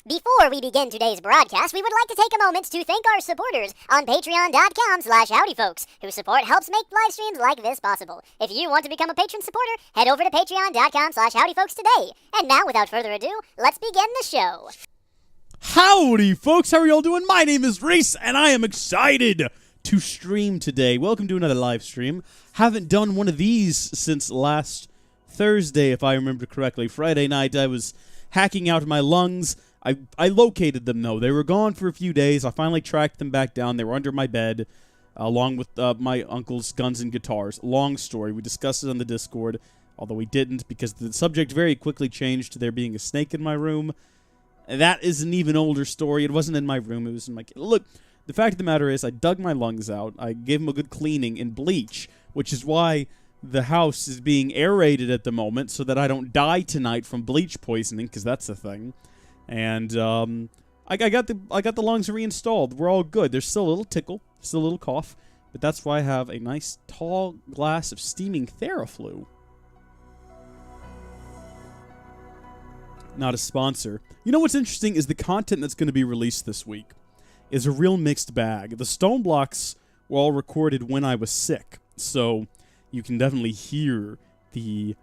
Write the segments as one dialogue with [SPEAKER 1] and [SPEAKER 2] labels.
[SPEAKER 1] Before we begin today's broadcast, we would like to take a moment to thank our supporters on patreon.com/howdyfolks, whose support helps make live streams like this possible. If you want to become a patron supporter, head over to patreon.com/howdyfolks today. And now, without further ado, let's begin the show.
[SPEAKER 2] Howdy, folks. How are y'all doing? My name is Rees, and I am excited to stream today. Welcome to another live stream. Haven't done one of these since last Thursday, if I remember correctly. Friday night, I was hacking out my lungs. I located them, though. They were gone for a few days. I finally tracked them back down. They were under my bed, along with my uncle's guns and guitars. Long story. We discussed it on the Discord, although we didn't, because the subject very quickly changed to there being a snake in my room. That is an even older story. It wasn't in my room. It was in my... Look, the fact of the matter is I dug my lungs out. I gave them a good cleaning in bleach, which is why the house is being aerated at the moment so that I don't die tonight from bleach poisoning, because that's a thing. And I got the lungs reinstalled. We're all good. There's still a little tickle, still a little cough, but that's why I have a nice tall glass of steaming Theraflu. Not a sponsor. You know what's interesting is the content that's going to be released this week is a real mixed bag. The stone blocks were all recorded when I was sick, so you can definitely hear the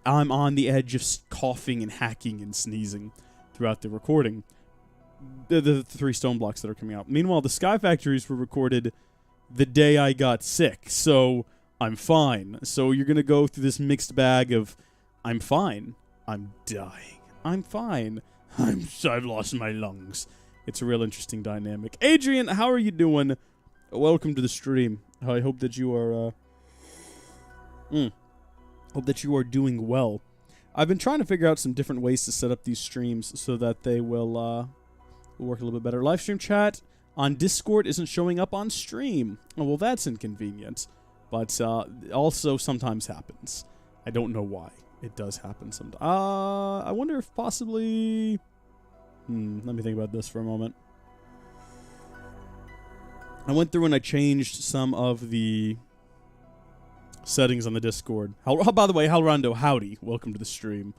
[SPEAKER 2] I'm on the edge of coughing and hacking and sneezing throughout the recording. The three stone blocks that are coming out. Meanwhile, the Sky Factories were recorded the day I got sick, so I'm fine. So you're going to go through this mixed bag of I'm fine, I'm dying, I'm fine, I've lost my lungs. It's a real interesting dynamic. Adrian, how are you doing? Welcome to the stream. I hope that you are doing well. I've been trying to figure out some different ways to set up these streams so that they will work a little bit better. Live stream chat on Discord isn't showing up on stream. Oh, well, that's inconvenient. But also sometimes happens. I don't know why. It does happen sometimes. I wonder if possibly... let me think about this for a moment. I went through and I changed some of the settings on the Discord. By the way, Halrondo, howdy. Welcome to the stream.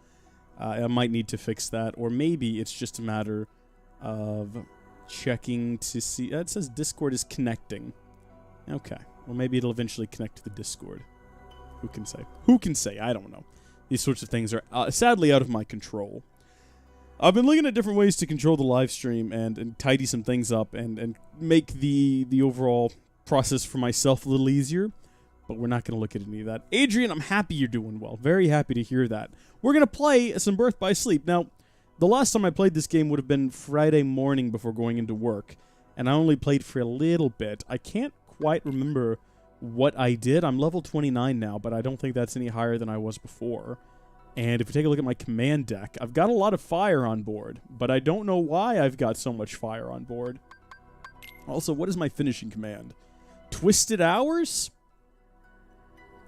[SPEAKER 2] I might need to fix that, or maybe it's just a matter of checking to see... it says Discord is connecting. Okay. Well, maybe it'll eventually connect to the Discord. Who can say? Who can say? I don't know. These sorts of things are sadly out of my control. I've been looking at different ways to control the live stream and tidy some things up and make the overall process for myself a little easier. But we're not going to look at any of that. Adrian, I'm happy you're doing well. Very happy to hear that. We're going to play some Birth by Sleep. Now, the last time I played this game would have been Friday morning before going into work. And I only played for a little bit. I can't quite remember what I did. I'm level 29 now, but I don't think that's any higher than I was before. And if you take a look at my command deck, I've got a lot of fire on board. But I don't know why I've got so much fire on board. Also, what is my finishing command? Twisted Hours?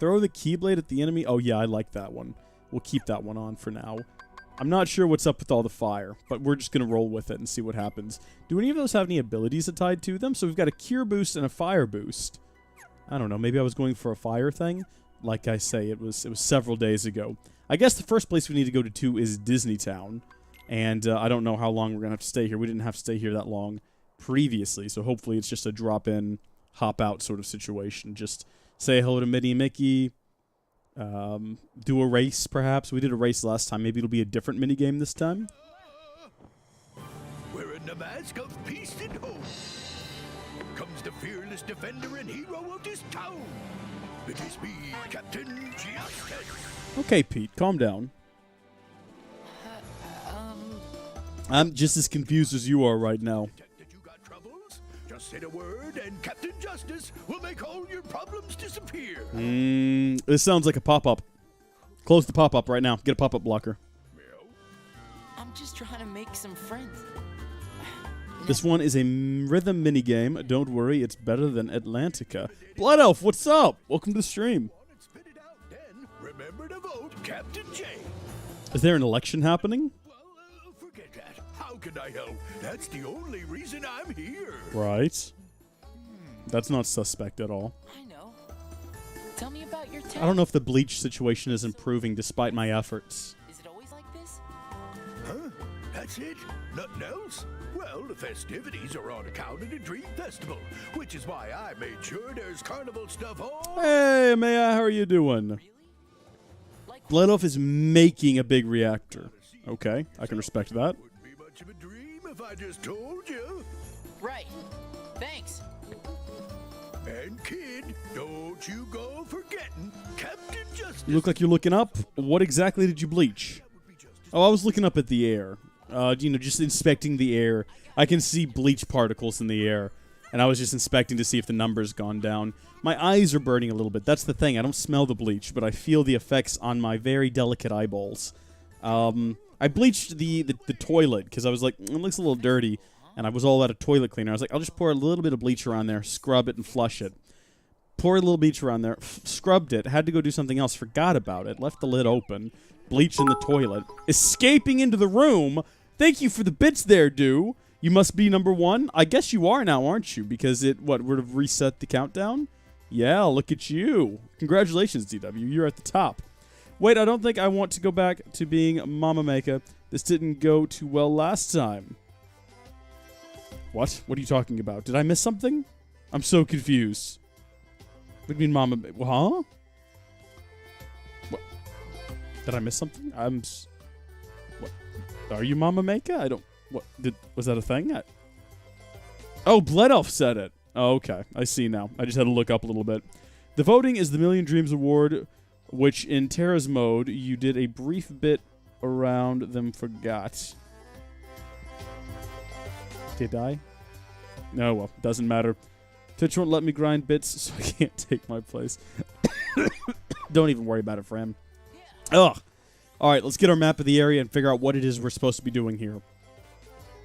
[SPEAKER 2] Throw the Keyblade at the enemy. Oh, yeah, I like that one. We'll keep that one on for now. I'm not sure what's up with all the fire, but we're just going to roll with it and see what happens. Do any of those have any abilities tied to them? So we've got a Cure Boost and a Fire Boost. I don't know. Maybe I was going for a fire thing. Like I say, it was several days ago. I guess the first place we need to go to is Disney Town. And I don't know how long we're going to have to stay here. We didn't have to stay here that long previously, so hopefully it's just a drop-in, hop-out sort of situation. Just... say hello to Minnie and Mickey. Do a race, perhaps. We did a race last time. Maybe it'll be a different minigame this time.
[SPEAKER 3] Wearing the mask of peace and hope comes the fearless defender and hero of this town. It is me, Captain Justice.
[SPEAKER 2] Okay, Pete, calm down. I'm just as confused as you are right now.
[SPEAKER 3] Just say the word, and Captain Justice will make all your problems disappear.
[SPEAKER 2] This sounds like a pop-up. Close the pop-up right now. Get a pop-up blocker.
[SPEAKER 4] I'm just trying to make some friends.
[SPEAKER 2] This one is a rhythm minigame. Don't worry, it's better than Atlantica. Blood Elf, what's up? Welcome to the stream.
[SPEAKER 3] Remember to vote Captain J.
[SPEAKER 2] Is there an election happening?
[SPEAKER 3] Well, forget that. How can I help? That's the only reason I'm here.
[SPEAKER 2] Right. That's not suspect at all.
[SPEAKER 4] I know. Tell me about your town.
[SPEAKER 2] I don't know if the bleach situation is improving despite my efforts.
[SPEAKER 4] Is it always like this?
[SPEAKER 3] Huh? That That's it? Nothing else? Well, the festivities are on account of the Dream Festival, which is why I made sure there's carnival stuff all...
[SPEAKER 2] Hey, Maya, how are you doing? Blood Elf is making a big reactor. Okay, I can respect that.
[SPEAKER 3] Wouldn't be much of a dream if I just told you.
[SPEAKER 4] Right. Thanks.
[SPEAKER 3] And kid, don't you go forgetting Captain Justice.
[SPEAKER 2] You look like you're looking up. What exactly did you bleach? Oh, I was looking up at the air. Just inspecting the air. I can see bleach particles in the air. And I was just inspecting to see if the number's gone down. My eyes are burning a little bit. That's the thing. I don't smell the bleach, but I feel the effects on my very delicate eyeballs. I bleached the toilet because I was like, it looks a little dirty. And I was all out of toilet cleaner. I was like, I'll just pour a little bit of bleach around there, scrub it, and flush it. Pour a little bleach around there, scrubbed it, had to go do something else, forgot about it, left the lid open, bleach in the toilet, escaping into the room. Thank you for the bits there, dude. You must be number one. I guess you are now, aren't you? Because it, would have reset the countdown? Yeah, look at you. Congratulations, DW. You're at the top. Wait, I don't think I want to go back to being Mama Maker. This didn't go too well last time. What? What are you talking about? Did I miss something? I'm so confused. What do you mean, Mama? Huh? What? Did I miss something? What? Are you Mama Maker? I don't... What? Was that a thing? Oh, Blood Elf said it. Oh, okay. I see now. I just had to look up a little bit. The voting is the Million Dreams Award, which in Terra's mode, you did a brief bit around them forgot. Did I? No, well, doesn't matter. Twitch won't let me grind bits, so I can't take my place. Don't even worry about it, Fram. Ugh. Alright, let's get our map of the area and figure out what it is we're supposed to be doing here.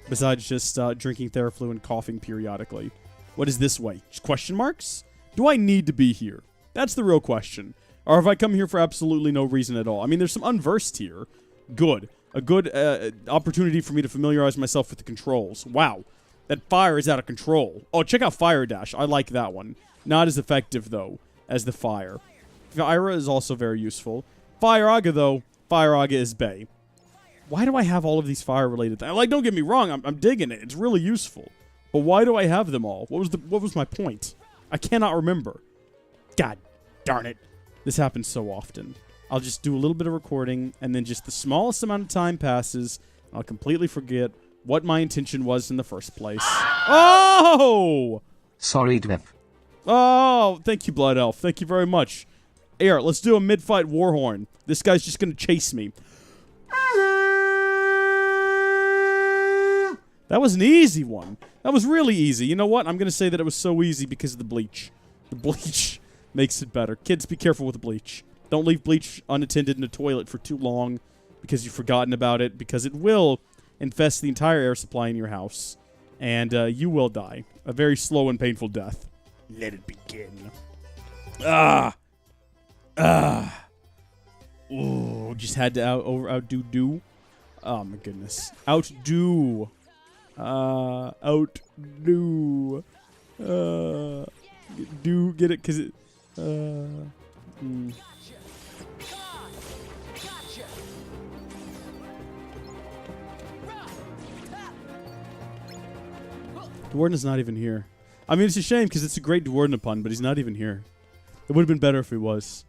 [SPEAKER 2] Besides just drinking Theraflu and coughing periodically. What is this way? Just question marks? Do I need to be here? That's the real question. Or have I come here for absolutely no reason at all? I mean, there's some unversed here. Good. A good opportunity for me to familiarize myself with the controls. Wow. That fire is out of control. Oh, check out Fire Dash. I like that one. Not as effective, though, as the fire. Fire is also very useful. Fire Aga, though. Fire Aga is bae. Why do I have all of these fire-related things? Like, don't get me wrong. I'm digging it. It's really useful. But why do I have them all? What was my point? I cannot remember. God darn it. This happens so often. I'll just do a little bit of recording, and then just the smallest amount of time passes, I'll completely forget what my intention was in the first place. Oh!
[SPEAKER 5] Sorry, Dwev.
[SPEAKER 2] Oh, thank you, Blood Elf. Thank you very much. Here, let's do a mid-fight war horn. This guy's just going to chase me. That was an easy one. That was really easy. You know what? I'm going to say that it was so easy because of the bleach. The bleach makes it better. Kids, be careful with the bleach. Don't leave bleach unattended in a toilet for too long because you've forgotten about it, because it will infest the entire air supply in your house, and you will die. A very slow and painful death. Let it begin. Ooh, just had to outdo. Oh, my goodness. Outdo. Get it, because it... Dwarden is not even here. I mean, it's a shame because it's a great Dwarden pun, but he's not even here. It would have been better if he was.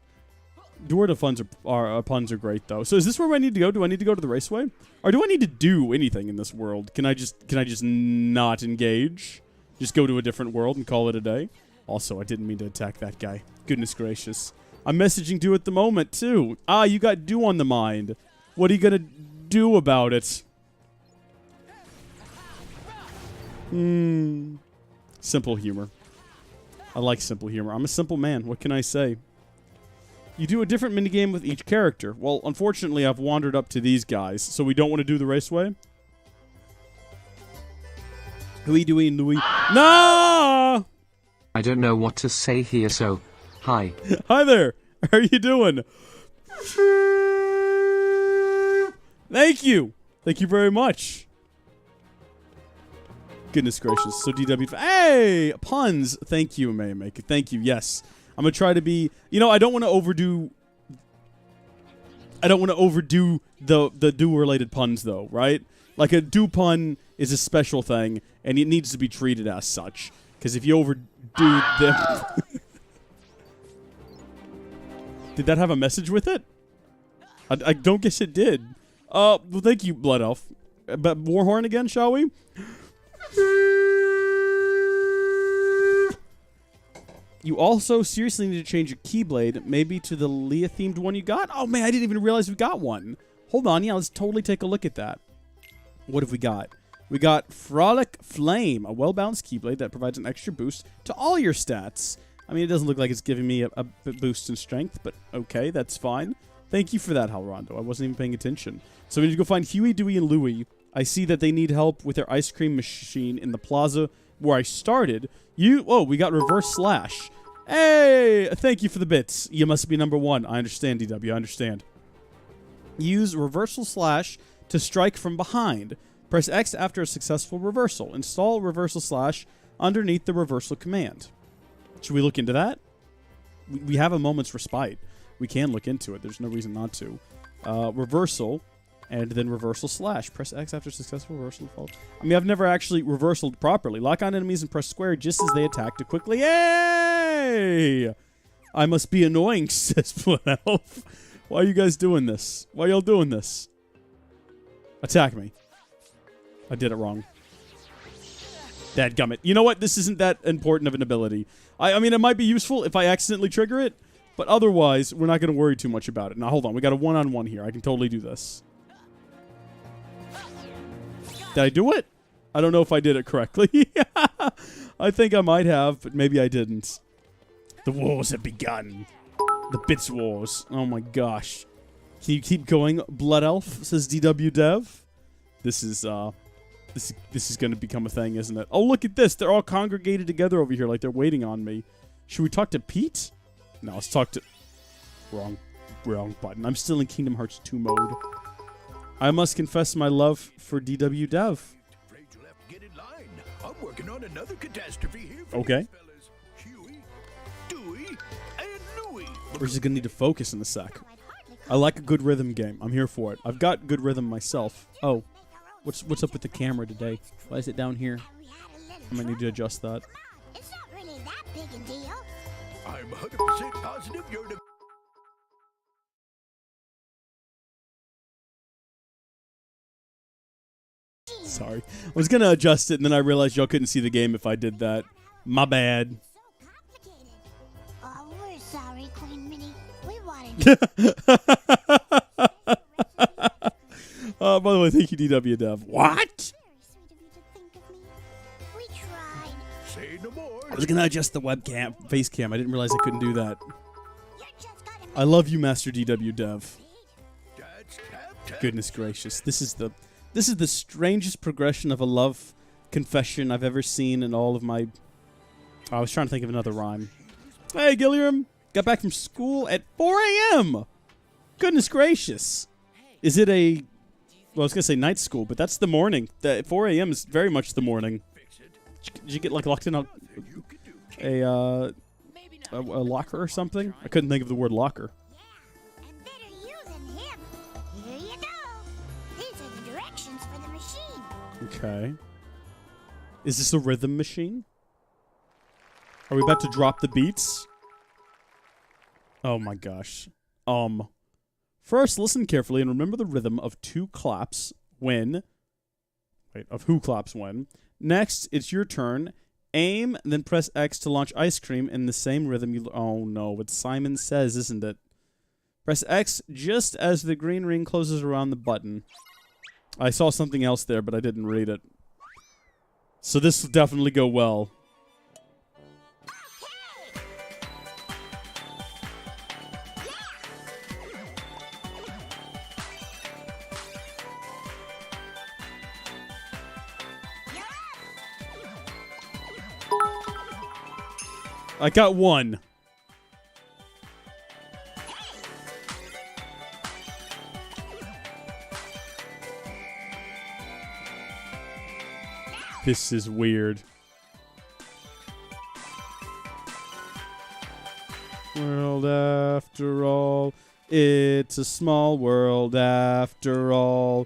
[SPEAKER 2] Dwarden puns are great though. So is this where I need to go? Do I need to go to the raceway, or do I need to do anything in this world? Can I just not engage? Just go to a different world and call it a day? Also, I didn't mean to attack that guy. Goodness gracious. I'm messaging Do at the moment too. Ah, you got Do on the mind. What are you gonna do about it? Simple humor. I like simple humor. I'm a simple man. What can I say? You do a different minigame with each character. Well, unfortunately, I've wandered up to these guys, so we don't want to do the raceway? Louis, Louis. No!
[SPEAKER 5] I don't know what to say here, so hi.
[SPEAKER 2] Hi there. How are you doing? Thank you. Thank you very much. Goodness gracious. So DW. Hey! Puns. Thank you, Maymaker. Thank you. Yes. I'm going to try to be... You know, I don't want to overdo... the do-related puns, though, right? Like a do pun is a special thing, and it needs to be treated as such. Because if you overdo them... Did that have a message with it? I don't guess it did. Well, thank you, Blood Elf. But Warhorn again, shall we? You also seriously need to change your Keyblade, maybe to the Leah-themed one you got? Oh, man, I didn't even realize we got one. Hold on, yeah, let's totally take a look at that. What have we got? We got Frolic Flame, a well-balanced Keyblade that provides an extra boost to all your stats. I mean, it doesn't look like it's giving me a boost in strength, but okay, that's fine. Thank you for that, Halrondo. I wasn't even paying attention. So we need to go find Huey, Dewey, and Louie. I see that they need help with their ice cream machine in the plaza where I started. Oh, we got Reverse Slash. Hey, thank you for the bits. You must be number 1. I understand, DW, I understand. Use Reversal Slash to strike from behind. Press X after a successful reversal. Install Reversal Slash underneath the reversal command. Should we look into that? We have a moment's respite. We can look into it. There's no reason not to. Reversal, and then Reversal Slash. Press X after successful reversal. I mean, I've never actually reversaled properly. Lock on enemies and press square just as they attack to quickly... Hey! I must be annoying, says Blood Elf. Why are you guys doing this? Why are y'all doing this? Attack me. I did it wrong. Dadgummit. You know what? This isn't that important of an ability. I mean, it might be useful if I accidentally trigger it, but otherwise, we're not going to worry too much about it. Now, hold on. We got a one-on-one here. I can totally do this. Did I do it? I don't know if I did it correctly. I think I might have, but maybe I didn't. The wars have begun. The Bits Wars. Oh my gosh. Can you keep going, Blood Elf? Says DW Dev. This is going to become a thing, isn't it? Oh, look at this. They're all congregated together over here like they're waiting on me. Should we talk to Pete? No, let's talk to... Wrong button. I'm still in Kingdom Hearts 2 mode. I must confess my love for DW Dev.
[SPEAKER 3] Afraid you'll have to get in line. I'm working on another catastrophe here for
[SPEAKER 2] Okay.
[SPEAKER 3] these fellas. Huey, Dewey, and Louie.
[SPEAKER 2] We're just going to need to focus in a sec. I like a good rhythm game. I'm here for it. I've got good rhythm myself. Oh. What's up with the camera today? Why is it down here? I might need to adjust that.
[SPEAKER 1] It's not really that big a deal.
[SPEAKER 3] I'm 100% positive you're the...
[SPEAKER 2] Sorry. I was going to adjust it, and then I realized y'all couldn't see the game if I did that. My bad.
[SPEAKER 1] So complicated. Oh, we're sorry, Queen Minnie. We wanted
[SPEAKER 2] By the way, thank you, DW Dev. What?
[SPEAKER 1] very sweet of you to think of me. We tried.
[SPEAKER 3] Say no more.
[SPEAKER 2] I was going to adjust the webcam, face cam. I didn't realize I couldn't do that.
[SPEAKER 1] You just gotta
[SPEAKER 2] I love you, Master DW Dev.
[SPEAKER 3] That's tap.
[SPEAKER 2] Goodness gracious. This is the strangest progression of a love confession I've ever seen in all of my... I was trying to think of another rhyme. Hey, Gilliam. Got back from school at 4 a.m. Goodness gracious. Is it a... Well, I was going to say night school, but that's the morning. 4 a.m. is very much the morning. Did you get like locked in a locker or something? I couldn't think of the word locker.
[SPEAKER 1] Yeah, and better you than him. Here you go. These are the directions for the machine.
[SPEAKER 2] Okay. Is this a rhythm machine? Are we about to drop the beats? Oh my gosh. First, listen carefully and remember the rhythm of two claps when... Wait, of who claps when. Next, it's your turn. Aim, then press X to launch ice cream in the same rhythm you... Oh no, it's Simon Says, isn't it? Press X just as the green ring closes around the button. I saw something else there, but I didn't read it. So this will definitely go well. I got one. This is weird. World after all, it's a small world after all.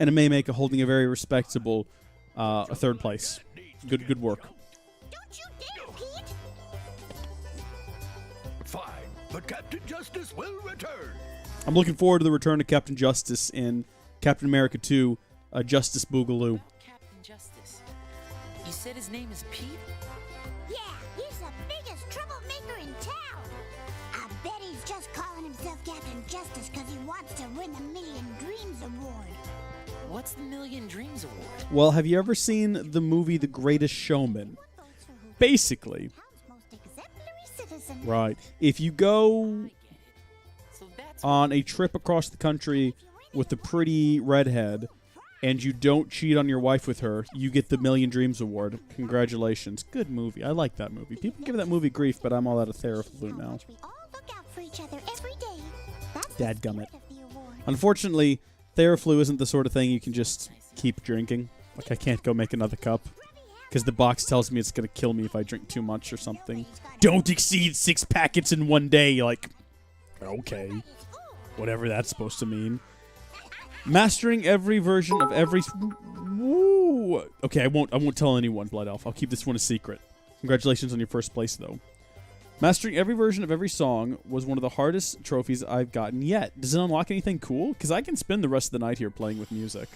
[SPEAKER 2] and Meka holding a very respectable third place. Good work.
[SPEAKER 6] Don't you dare, Pete!
[SPEAKER 3] Fine, but Captain Justice will return.
[SPEAKER 2] I'm looking forward to the return of Captain Justice in Captain America 2, Justice Boogaloo.
[SPEAKER 4] Captain Justice. You said his name is Pete?
[SPEAKER 6] Yeah, he's the biggest troublemaker in town. I bet he's just calling himself Captain Justice because he wants to win the Million Dreams Award.
[SPEAKER 4] What's the Million Dreams Award?
[SPEAKER 2] Well, have you ever seen the movie The Greatest Showman? Basically,
[SPEAKER 6] Town's most exemplary citizen.
[SPEAKER 2] right. If you go
[SPEAKER 4] So that's
[SPEAKER 2] on a trip across the country with a pretty redhead and you don't cheat on your wife with her, you get the Million Dreams Award. Congratulations. Good movie. I like that movie. People give that movie grief, but I'm all out of Theraflu now.
[SPEAKER 6] We all look out for each other every day. That's the
[SPEAKER 2] Dadgummit.
[SPEAKER 6] spirit of the award.
[SPEAKER 2] Unfortunately, Theraflu isn't the sort of thing you can just keep drinking. Like, I can't go make another cup because the box tells me it's going to kill me if I drink too much or something. Don't exceed 6 packets in one day. Like, okay. Whatever that's supposed to mean. Mastering every version of every... Woo! Okay, I won't tell anyone, Blood Elf. I'll keep this one a secret. Congratulations on your first place, though. Mastering every version of every song was one of the hardest trophies I've gotten yet. Does it unlock anything cool? Because I can spend the rest of the night here playing with music.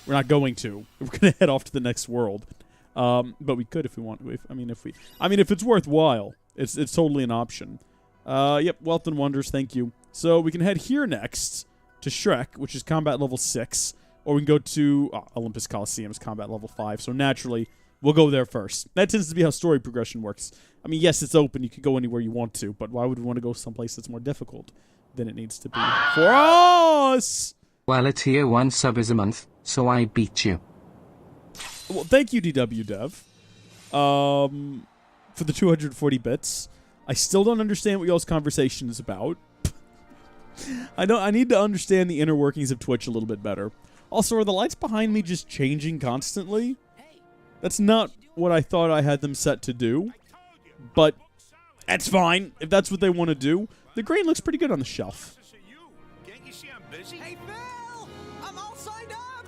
[SPEAKER 2] We're not going to. We're going to head off to the next world. But we could if we want. If it's worthwhile, it's totally an option. Yep, Wealth and Wonders, thank you. So we can head here next to Shrek, which is combat level 6, or we can go to Olympus Coliseum, is combat level 5. So naturally, we'll go there first. That tends to be how story progression works. I mean, yes, it's open. You can go anywhere you want to, but why would we want to go someplace that's more difficult than it needs to be for us?
[SPEAKER 5] Well, a tier 1 sub is a month, so I beat you.
[SPEAKER 2] Well, thank you, DW Dev, for the 240 bits. I still don't understand what y'all's conversation is about. I need to understand the inner workings of Twitch a little bit better. Also, are the lights behind me just changing constantly? That's not what I thought I had them set to do. But that's fine. If that's what they want to do. The green looks pretty good on the shelf.
[SPEAKER 3] Can't you see I'm busy?
[SPEAKER 7] Hey, Phil! I'm all signed up!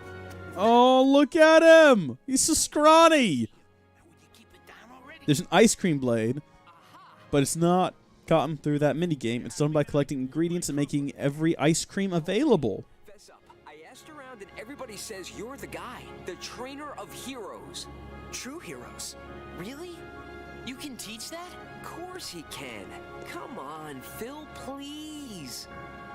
[SPEAKER 2] Oh, look at him! He's so scrawny!
[SPEAKER 3] Keep it down already.
[SPEAKER 2] There's an ice cream blade, but it's not gotten through that minigame. It's done by collecting ingredients and making every ice cream available.
[SPEAKER 7] Fess up. I asked around and everybody says you're the guy, the trainer of heroes. True heroes.
[SPEAKER 4] Really? You can teach that?
[SPEAKER 7] Of course he can. Come on, Phil, please.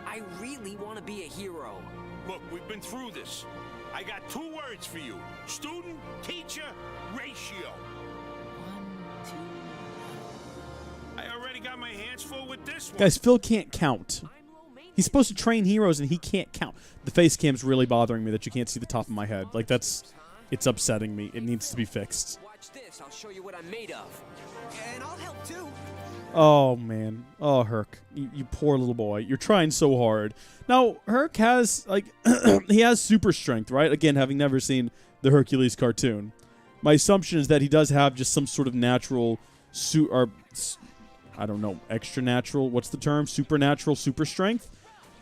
[SPEAKER 7] I really want to be a hero.
[SPEAKER 3] Look, we've been through this. I got 2 words for you. Student, teacher, ratio.
[SPEAKER 4] 1, 2.
[SPEAKER 3] I already got my hands full with this one.
[SPEAKER 2] Guys, Phil can't count. He's supposed to train heroes and he can't count. The face cam's really bothering me that you can't see the top of my head. Like, it's upsetting me. It needs to be fixed.
[SPEAKER 7] Watch this, I'll show you what I'm made of. And I'll help too.
[SPEAKER 2] Oh, man. Oh, Herc. You poor little boy. You're trying so hard. Now, Herc has, like, he has super strength, right? Again, having never seen the Hercules cartoon. My assumption is that he does have just some sort of natural, I don't know, extra natural, what's the term? Supernatural super strength?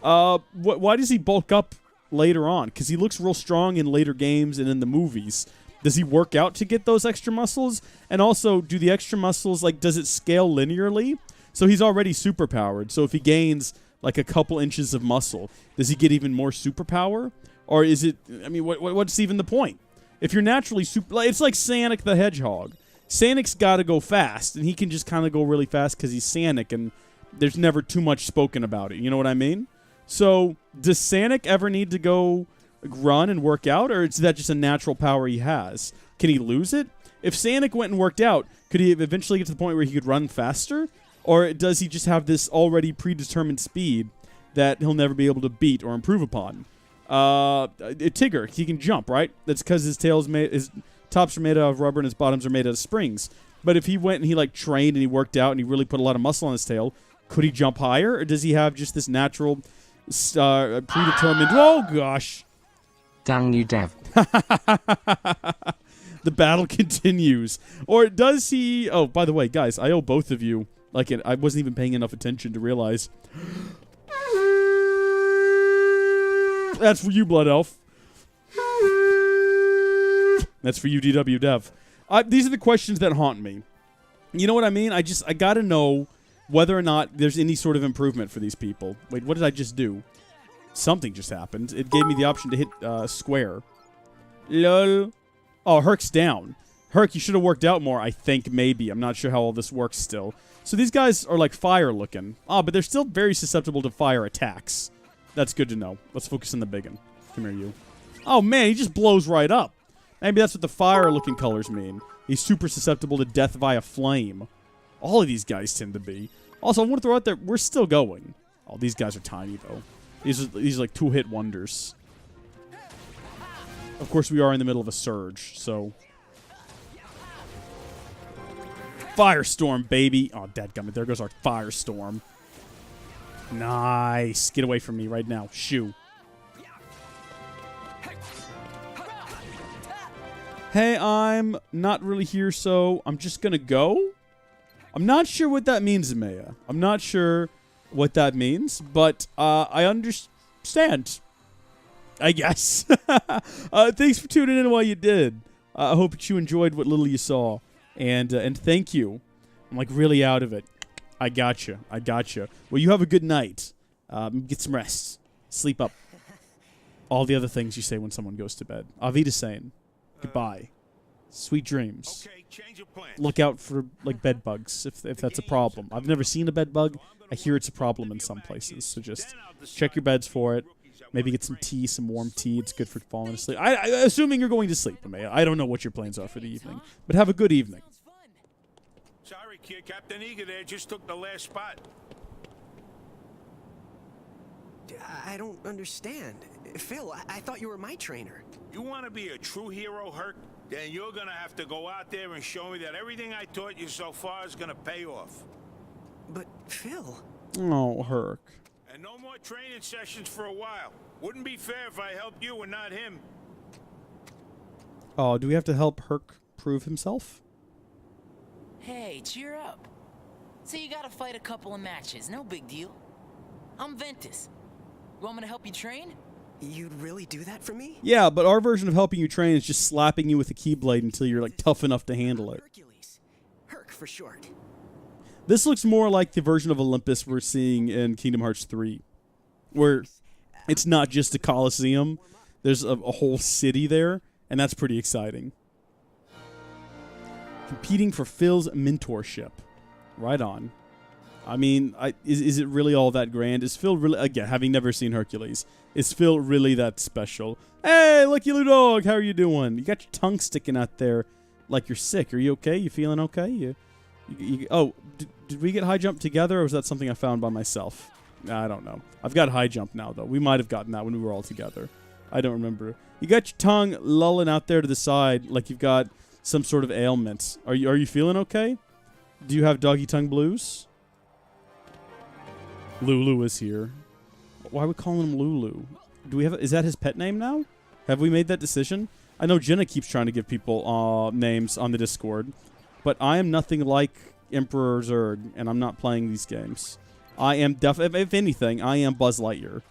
[SPEAKER 2] Why does he bulk up later on? Because he looks real strong in later games and in the movies. Does he work out to get those extra muscles? And also, do the extra muscles, like, does it scale linearly? So he's already superpowered. So if he gains, like, a couple inches of muscle, does he get even more superpower? Or is it, I mean, what's even the point? If you're naturally it's like Sonic the Hedgehog. Sonic's got to go fast, and he can just kind of go really fast because he's Sonic, and there's never too much spoken about it. You know what I mean? So does Sonic ever need to go run and work out, or is that just a natural power he has? Can he lose it? If Sonic went and worked out, could he eventually get to the point where he could run faster? Or does he just have this already predetermined speed that he'll never be able to beat or improve upon? Tigger, he can jump, right? That's because his tops are made out of rubber and his bottoms are made out of springs. But if he went and he, like, trained and he worked out and he really put a lot of muscle on his tail, could he jump higher? Or does he have just this natural, predetermined... Oh, gosh.
[SPEAKER 5] Dang you, Dev.
[SPEAKER 2] The battle continues. Or does he... Oh, by the way, guys, I owe both of you... Like, I wasn't even paying enough attention to realize... That's for you, Blood Elf. That's for UDW Dev. These are the questions that haunt me. You know what I mean? I got to know whether or not there's any sort of improvement for these people. Wait, what did I just do? Something just happened. It gave me the option to hit square. Lol. Oh, Herc's down. Herc, you should have worked out more, I think, maybe. I'm not sure how all this works still. So these guys are like fire looking. But they're still very susceptible to fire attacks. That's good to know. Let's focus on the big one. Come here, you. Oh, man, he just blows right up. Maybe that's what the fire-looking colors mean. He's super susceptible to death via flame. All of these guys tend to be. Also, I want to throw out there, we're still going. Oh, these guys are tiny, though. These are like two-hit wonders. Of course, we are in the middle of a surge, so... Firestorm, baby. Oh, dadgummit, there goes our Firestorm. Nice. Get away from me right now. Shoo. Hey, I'm not really here, so I'm just going to go? I'm not sure what that means, Maya. I'm not sure what that means, but I understand. I guess. Thanks for tuning in while you did. I hope that you enjoyed what little you saw. And thank you. I'm like really out of it. I gotcha. I gotcha. Well, you have a good night. Get some rest. Sleep up. All the other things you say when someone goes to bed. Auf Wiedersehen. Goodbye. Sweet dreams.
[SPEAKER 3] Okay, change of plan.
[SPEAKER 2] Look out for like bed bugs if that's a problem. I've never seen a bed bug. I hear it's a problem in some places. So just check your beds for it. Maybe get some tea, some warm tea. It's good for falling asleep. Assuming you're going to sleep, Amaya. I don't know what your plans are for the evening, but have a good evening.
[SPEAKER 3] Sorry, kid. Captain Eager there just took the last spot.
[SPEAKER 8] I don't understand. Phil, I thought you were my trainer.
[SPEAKER 3] You want to be a true hero, Herc? Then you're going to have to go out there and show me that everything I taught you so far is going to pay off.
[SPEAKER 8] But, Phil...
[SPEAKER 2] Oh, Herc.
[SPEAKER 3] And no more training sessions for a while. Wouldn't be fair if I helped you and not him.
[SPEAKER 2] Oh, do we have to help Herc prove himself?
[SPEAKER 4] Hey, cheer up. So you gotta fight a couple of matches, no big deal. I'm Ventus. You want me to help you train?
[SPEAKER 8] You'd really do that for me?
[SPEAKER 2] Yeah, but our version of helping you train is just slapping you with a keyblade until you're like tough enough to handle it.
[SPEAKER 8] Hercules. Herc for short.
[SPEAKER 2] This looks more like the version of Olympus we're seeing in Kingdom Hearts 3, where it's not just a coliseum. There's a whole city there, and that's pretty exciting. Competing for Phil's mentorship. Right on. I mean, is it really all that grand? Is Phil really, again, having never seen Hercules, is Phil really that special? Hey, Lucky Lou Dog, how are you doing? You got your tongue sticking out there like you're sick. Are you okay? You feeling okay? Did we get high jump together, or was that something I found by myself? I don't know. I've got high jump now, though. We might have gotten that when we were all together. I don't remember. You got your tongue lolling out there to the side like you've got some sort of ailment. Are you feeling okay? Do you have doggy tongue blues? Lulu is here. Why are we calling him Lulu? Is that his pet name now? Have we made that decision? I know Jenna keeps trying to give people names on the Discord, but I am nothing like Emperor Zurg, and I'm not playing these games. I am if anything, I am Buzz Lightyear.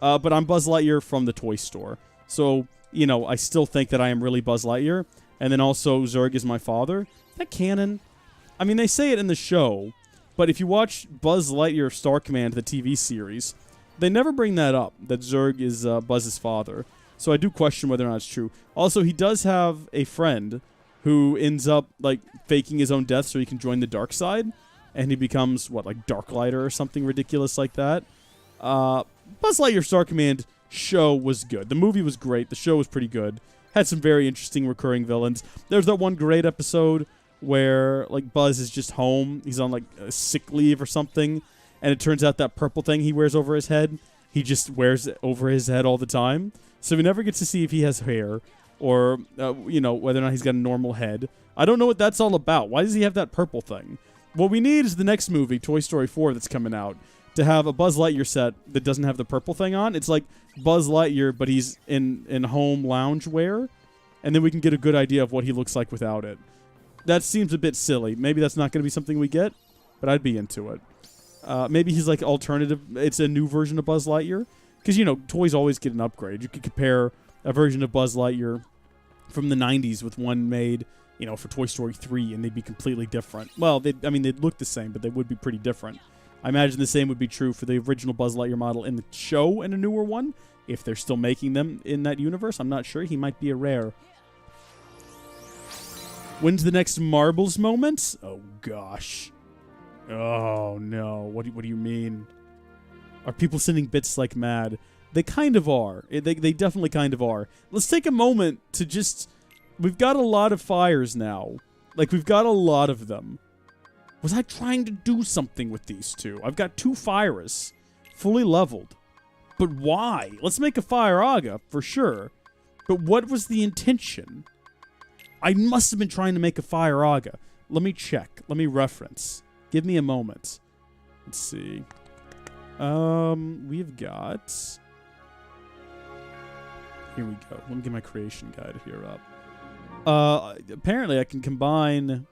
[SPEAKER 2] But I'm Buzz Lightyear from the toy store. So, I still think that I am really Buzz Lightyear. And then also Zurg is my father. Is that canon? I mean, they say it in the show, but if you watch Buzz Lightyear Star Command, the TV series, they never bring that up, that Zurg is Buzz's father. So I do question whether or not it's true. Also, he does have a friend who ends up, faking his own death so he can join the dark side. And he becomes, Darklighter or something ridiculous like that. Buzz Lightyear Star Command show was good. The movie was great. The show was pretty good. Had some very interesting recurring villains. There's that one great episode where, Buzz is just home. He's on, a sick leave or something. And it turns out that purple thing he wears over his head, he just wears it over his head all the time. So we never get to see if he has hair or, whether or not he's got a normal head. I don't know what that's all about. Why does he have that purple thing? What we need is the next movie, Toy Story 4, that's coming out, to have a Buzz Lightyear set that doesn't have the purple thing on. It's like Buzz Lightyear, but he's in home lounge wear, and then we can get a good idea of what he looks like without it. That seems a bit silly. Maybe that's not going to be something we get, but I'd be into it. Maybe he's alternative. It's a new version of Buzz Lightyear. Because, toys always get an upgrade. You could compare a version of Buzz Lightyear from the 90s with one made, for Toy Story 3, and they'd be completely different. Well, they'd look the same, but they would be pretty different. I imagine the same would be true for the original Buzz Lightyear model in the show and a newer one. If they're still making them in that universe, I'm not sure. He might be a rare. When's the next Marbles moment? Oh, gosh. Oh, no. What do you mean? Are people sending bits like mad? They kind of are. They definitely kind of are. Let's take a moment to just... We've got a lot of fires now. Like, we've got a lot of them. Was I trying to do something with these two? I've got 2 fires. Fully leveled. But why? Let's make a Fire Aga, for sure. But what was the intention? I must have been trying to make a Fire Aga. Let me check. Let me reference. Give me a moment. Let's see. We've got... Here we go. Let me get my creation guide here up. Apparently I can combine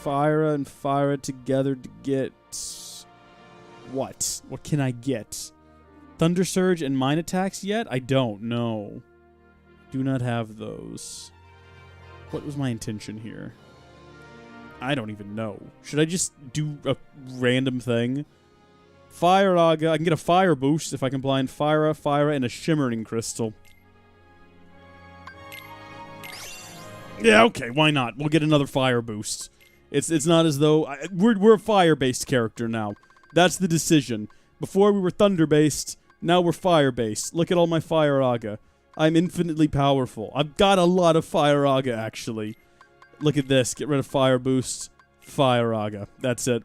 [SPEAKER 2] Fyra and Fyra together to get... What? What can I get? Thunder Surge and Mine Attacks yet? I don't know. Do not have those. What was my intention here? I don't even know. Should I just do a random thing? Fire Aga. I can get a fire boost if I combine Fyra, and a Shimmering Crystal. Yeah, okay, why not? We'll get another fire boost. It's not as though... we're a fire-based character now. That's the decision. Before we were thunder-based, now we're fire-based. Look at all my Fire Aga. I'm infinitely powerful. I've got a lot of Fire Aga, actually. Look at this. Get rid of Fire Boost. Fire Aga. That's it.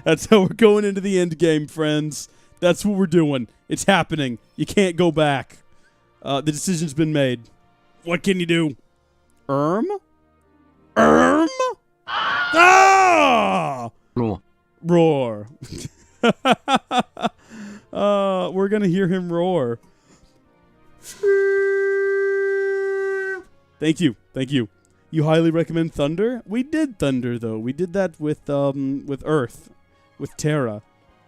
[SPEAKER 2] That's how we're going into the end game, friends. That's what we're doing. It's happening. You can't go back. The decision's been made. What can you do? Erm? Ah!
[SPEAKER 5] Roar.
[SPEAKER 2] Roar. We're gonna hear him roar. Thank you. Thank you. You highly recommend Thunder? We did Thunder, though. We did that with Earth. With Terra.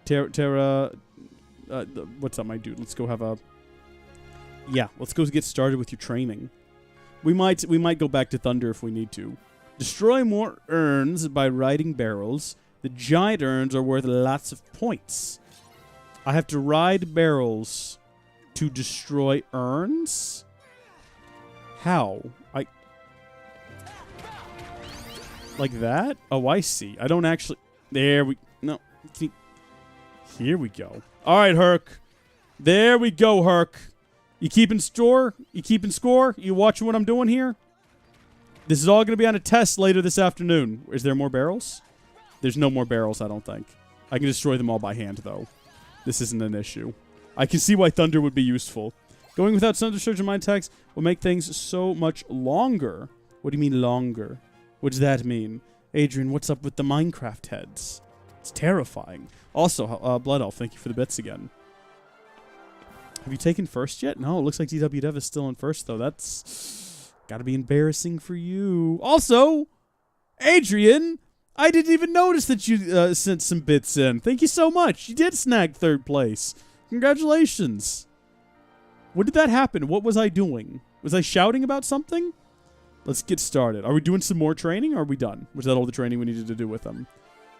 [SPEAKER 2] Terra... what's up, my dude? Let's go have a... Yeah, let's go get started with your training. We might go back to Thunder if we need to. Destroy more urns by riding barrels. The giant urns are worth lots of points. I have to ride barrels to destroy urns? How? Like that? Oh, I see. I don't actually... There we... No. Here we go. All right, Herc. There we go, Herc. You keeping score? You keeping score? You watching what I'm doing here? This is all going to be on a test later this afternoon. Is there more barrels? There's no more barrels, I don't think. I can destroy them all by hand, though. This isn't an issue. I can see why Thunder would be useful. Going without Thunder Surge and Mind Attacks will make things so much longer. What do you mean longer? What does that mean? Adrian, what's up with the Minecraft heads? It's terrifying. Also, Blood Elf, thank you for the bits again. Have you taken first yet? No, it looks like DW Dev is still in first, though. That's gotta be embarrassing for you. Also, Adrian, I didn't even notice that you sent some bits in. Thank you so much. You did snag 3rd place. Congratulations. When did that happen? What was I doing? Was I shouting about something? Let's get started. Are we doing some more training, or are we done? Was that all the training we needed to do with them?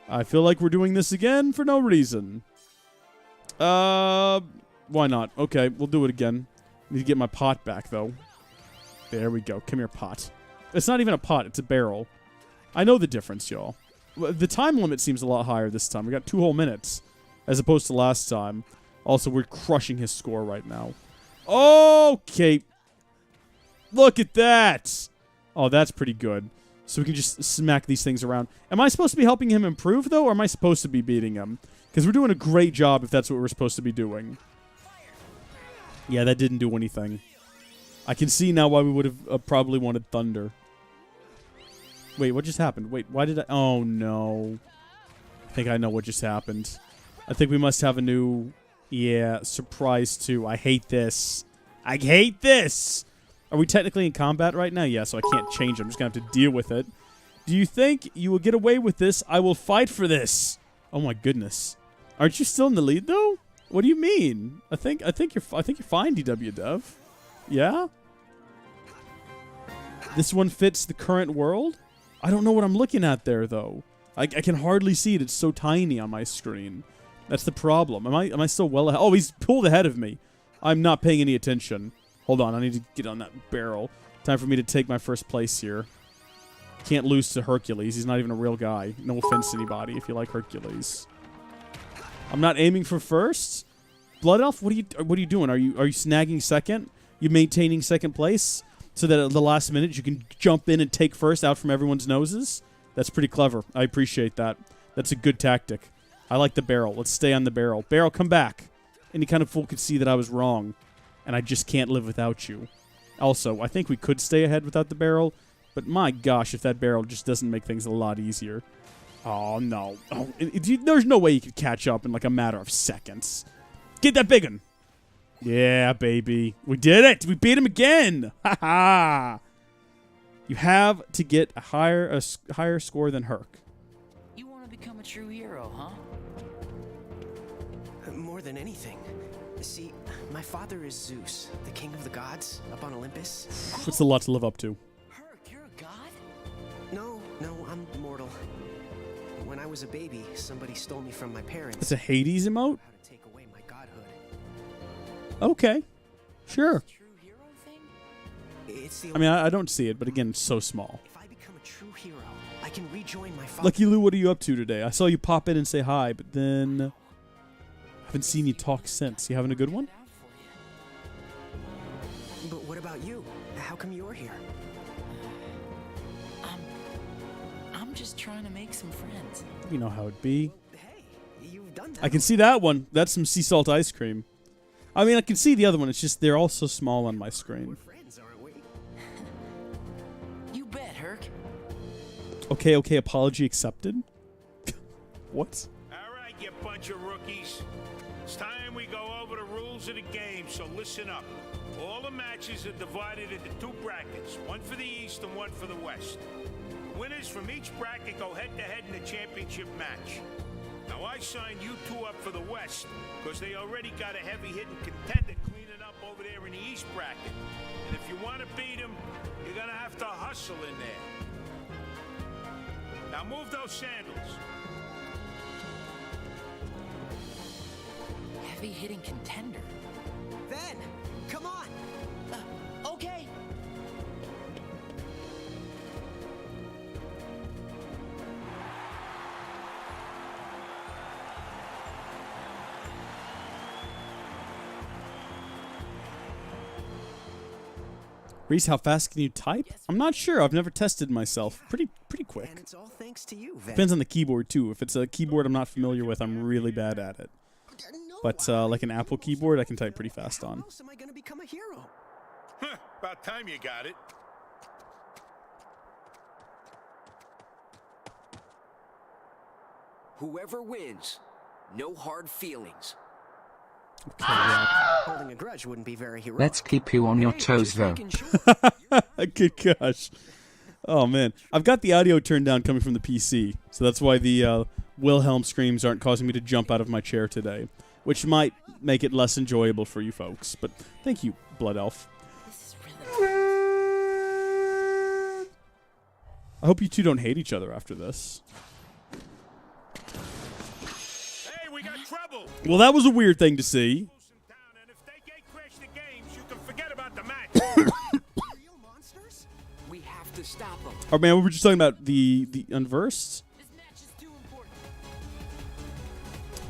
[SPEAKER 2] I feel like we're doing this again for no reason. Why not? Okay, we'll do it again. Need to get my pot back, though. There we go. Come here, pot. It's not even a pot. It's a barrel. I know the difference, y'all. The time limit seems a lot higher this time. We got 2 whole minutes, as opposed to last time. Also, we're crushing his score right now. Okay. Look at that. Oh, that's pretty good. So we can just smack these things around. Am I supposed to be helping him improve, though, or am I supposed to be beating him? Because we're doing a great job if that's what we're supposed to be doing. Yeah, that didn't do anything. I can see now why we would have probably wanted Thunder. Wait, what just happened? Wait, why did I... Oh, no. I think I know what just happened. I think we must have a new... Yeah, surprise, too. I hate this. I hate this! Are we technically in combat right now? Yeah, so I can't change it. I'm just going to have to deal with it. Do you think you will get away with this? I will fight for this. Oh, my goodness. Aren't you still in the lead, though? What do you mean? I think you're fine, DW Dev. Yeah? This one fits the current world? I don't know what I'm looking at there, though. I can hardly see it. It's so tiny on my screen. That's the problem. Am I still well ahead? Oh, he's pulled ahead of me. I'm not paying any attention. Hold on. I need to get on that barrel. Time for me to take my first place here. Can't lose to Hercules. He's not even a real guy. No offense to anybody if you like Hercules. I'm not aiming for first. Blood Elf, what are you doing? Are you snagging second? You maintaining second place so that at the last minute you can jump in and take first out from everyone's noses? That's pretty clever. I appreciate that. That's a good tactic. I like the barrel. Let's stay on the barrel. Barrel, come back. Any kind of fool could see that I was wrong, and I just can't live without you. Also, I think we could stay ahead without the barrel, but my gosh, if that barrel just doesn't make things a lot easier. Oh, no. Oh, there's no way you could catch up in like a matter of seconds. Get that big one. Yeah, baby. We did it. We beat him again. Ha ha. You have to get a higher score than Herc.
[SPEAKER 4] You want to become a true hero, huh?
[SPEAKER 8] More than anything. See, my father is Zeus, the king of the gods, up on Olympus.
[SPEAKER 2] It's a lot to live up to.
[SPEAKER 4] Herc, you're a god?
[SPEAKER 8] No, I'm mortal. When I was a baby, somebody stole me from my parents.
[SPEAKER 2] It's a Hades emote?
[SPEAKER 8] How to take away my godhood.
[SPEAKER 2] Okay. Sure.
[SPEAKER 4] True hero thing?
[SPEAKER 8] It's the
[SPEAKER 2] I mean, I don't see it, but again, it's so small.
[SPEAKER 8] If I become a true hero, I can rejoin my father.
[SPEAKER 2] Lucky Lou, what are you up to today? I saw you pop in and say hi, but then I haven't seen you talk since. You having a good one?
[SPEAKER 8] But what about you? How come you're here?
[SPEAKER 4] I'm just trying to make some friends.
[SPEAKER 2] You know how it be.
[SPEAKER 8] Hey, you've done that.
[SPEAKER 2] I can see that one. That's some sea salt ice cream. I mean, I can see the other one. It's just they're all so small on my screen.
[SPEAKER 8] We're friends, aren't we?
[SPEAKER 4] You bet, Herc.
[SPEAKER 2] Okay, apology accepted. What?
[SPEAKER 3] All right, you bunch of rookies. It's time we go over the rules of the game, so listen up. All the matches are divided into two brackets, one for the East and one for the West. Winners from each bracket go head-to-head in the championship match. Now, I signed you two up for the West because they already got a heavy-hitting contender cleaning up over there in the East bracket. And if you want to beat them, you're going to have to hustle in there. Now, move those sandals.
[SPEAKER 4] Heavy-hitting contender.
[SPEAKER 8] Then, come on.
[SPEAKER 4] Okay.
[SPEAKER 2] Reese, how fast can you type? I'm not sure. I've never tested myself. Pretty
[SPEAKER 8] And
[SPEAKER 2] quick.
[SPEAKER 8] it's all thanks to you, Ven.
[SPEAKER 2] Depends on the keyboard, too. If it's a keyboard I'm not familiar with, I'm really bad at it. But like an Apple keyboard, I can type pretty fast
[SPEAKER 8] How
[SPEAKER 2] on.
[SPEAKER 8] else am I going to become a hero?
[SPEAKER 3] Huh, about time you got it.
[SPEAKER 7] Whoever wins, no hard feelings.
[SPEAKER 2] Okay, yeah.
[SPEAKER 8] Holding a grudge wouldn't be very heroic.
[SPEAKER 5] Let's keep you on your
[SPEAKER 8] Hey,
[SPEAKER 5] toes,
[SPEAKER 8] just
[SPEAKER 5] though.
[SPEAKER 8] making sure.
[SPEAKER 2] Good gosh. Oh, man. I've got the audio turned down coming from the PC, so that's why the Wilhelm screams aren't causing me to jump out of my chair today, which might make it less enjoyable for you folks. But thank you, Blood Elf.
[SPEAKER 4] This is really...
[SPEAKER 2] I hope you two don't hate each other after this.
[SPEAKER 3] Hey, we got trouble.
[SPEAKER 2] Well, that was a weird thing to see.
[SPEAKER 3] And if they gate crash the games, you can forget about the match.
[SPEAKER 8] Real monsters?
[SPEAKER 7] We have to stop them.
[SPEAKER 2] Oh, man, we were just talking about the unversed.
[SPEAKER 4] This match is too important.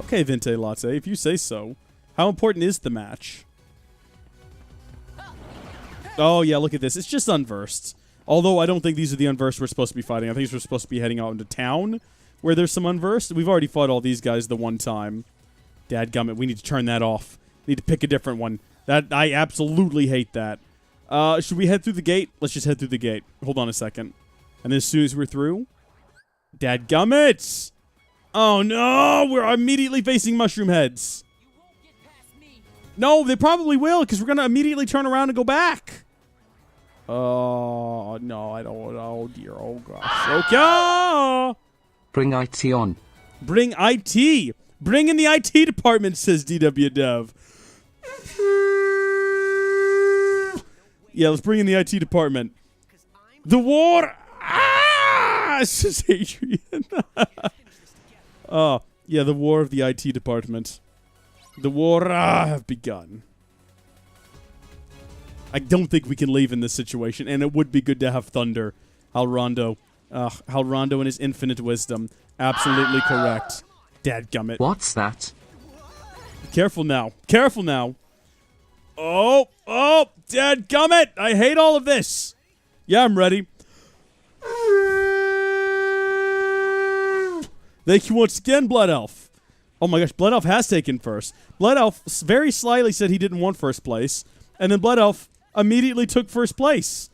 [SPEAKER 2] Okay, Vente Latte, if you say so. How important is the match? Oh, yeah, look at this. It's just unversed. Although I don't think these are the unversed we're supposed to be fighting. I think we're supposed to be heading out into town where there's some unversed. We've already fought all these guys the one time. Dadgummit, we need to turn that off. We need to pick a different one. I absolutely hate that. Should we head through the gate? Let's just head through the gate. Hold on a second. And then as soon as we're through... Dadgummit! Oh, no! We're immediately facing mushroom heads.
[SPEAKER 4] You won't get past me.
[SPEAKER 2] No, they probably will, because we're going to immediately turn around and go back. Oh, no, I don't. Oh, dear. Oh, gosh. Okay.
[SPEAKER 5] Bring IT on.
[SPEAKER 2] Bring IT. Bring in the IT department, says DW Dev. Yeah, let's bring in the IT department. The war. Says Adrian. Oh, yeah, the war of the IT department. The war have begun. I don't think we can leave in this situation, and it would be good to have Thunder. Hal Rondo in his infinite wisdom. Absolutely correct. Dadgummit.
[SPEAKER 5] What's that?
[SPEAKER 2] Careful now. Careful now. Oh, dadgummit. I hate all of this. Yeah, I'm ready. Thank you once again, Blood Elf. Oh my gosh, Blood Elf has taken first. Blood Elf very slyly said he didn't want first place, and then Blood Elf immediately took first place.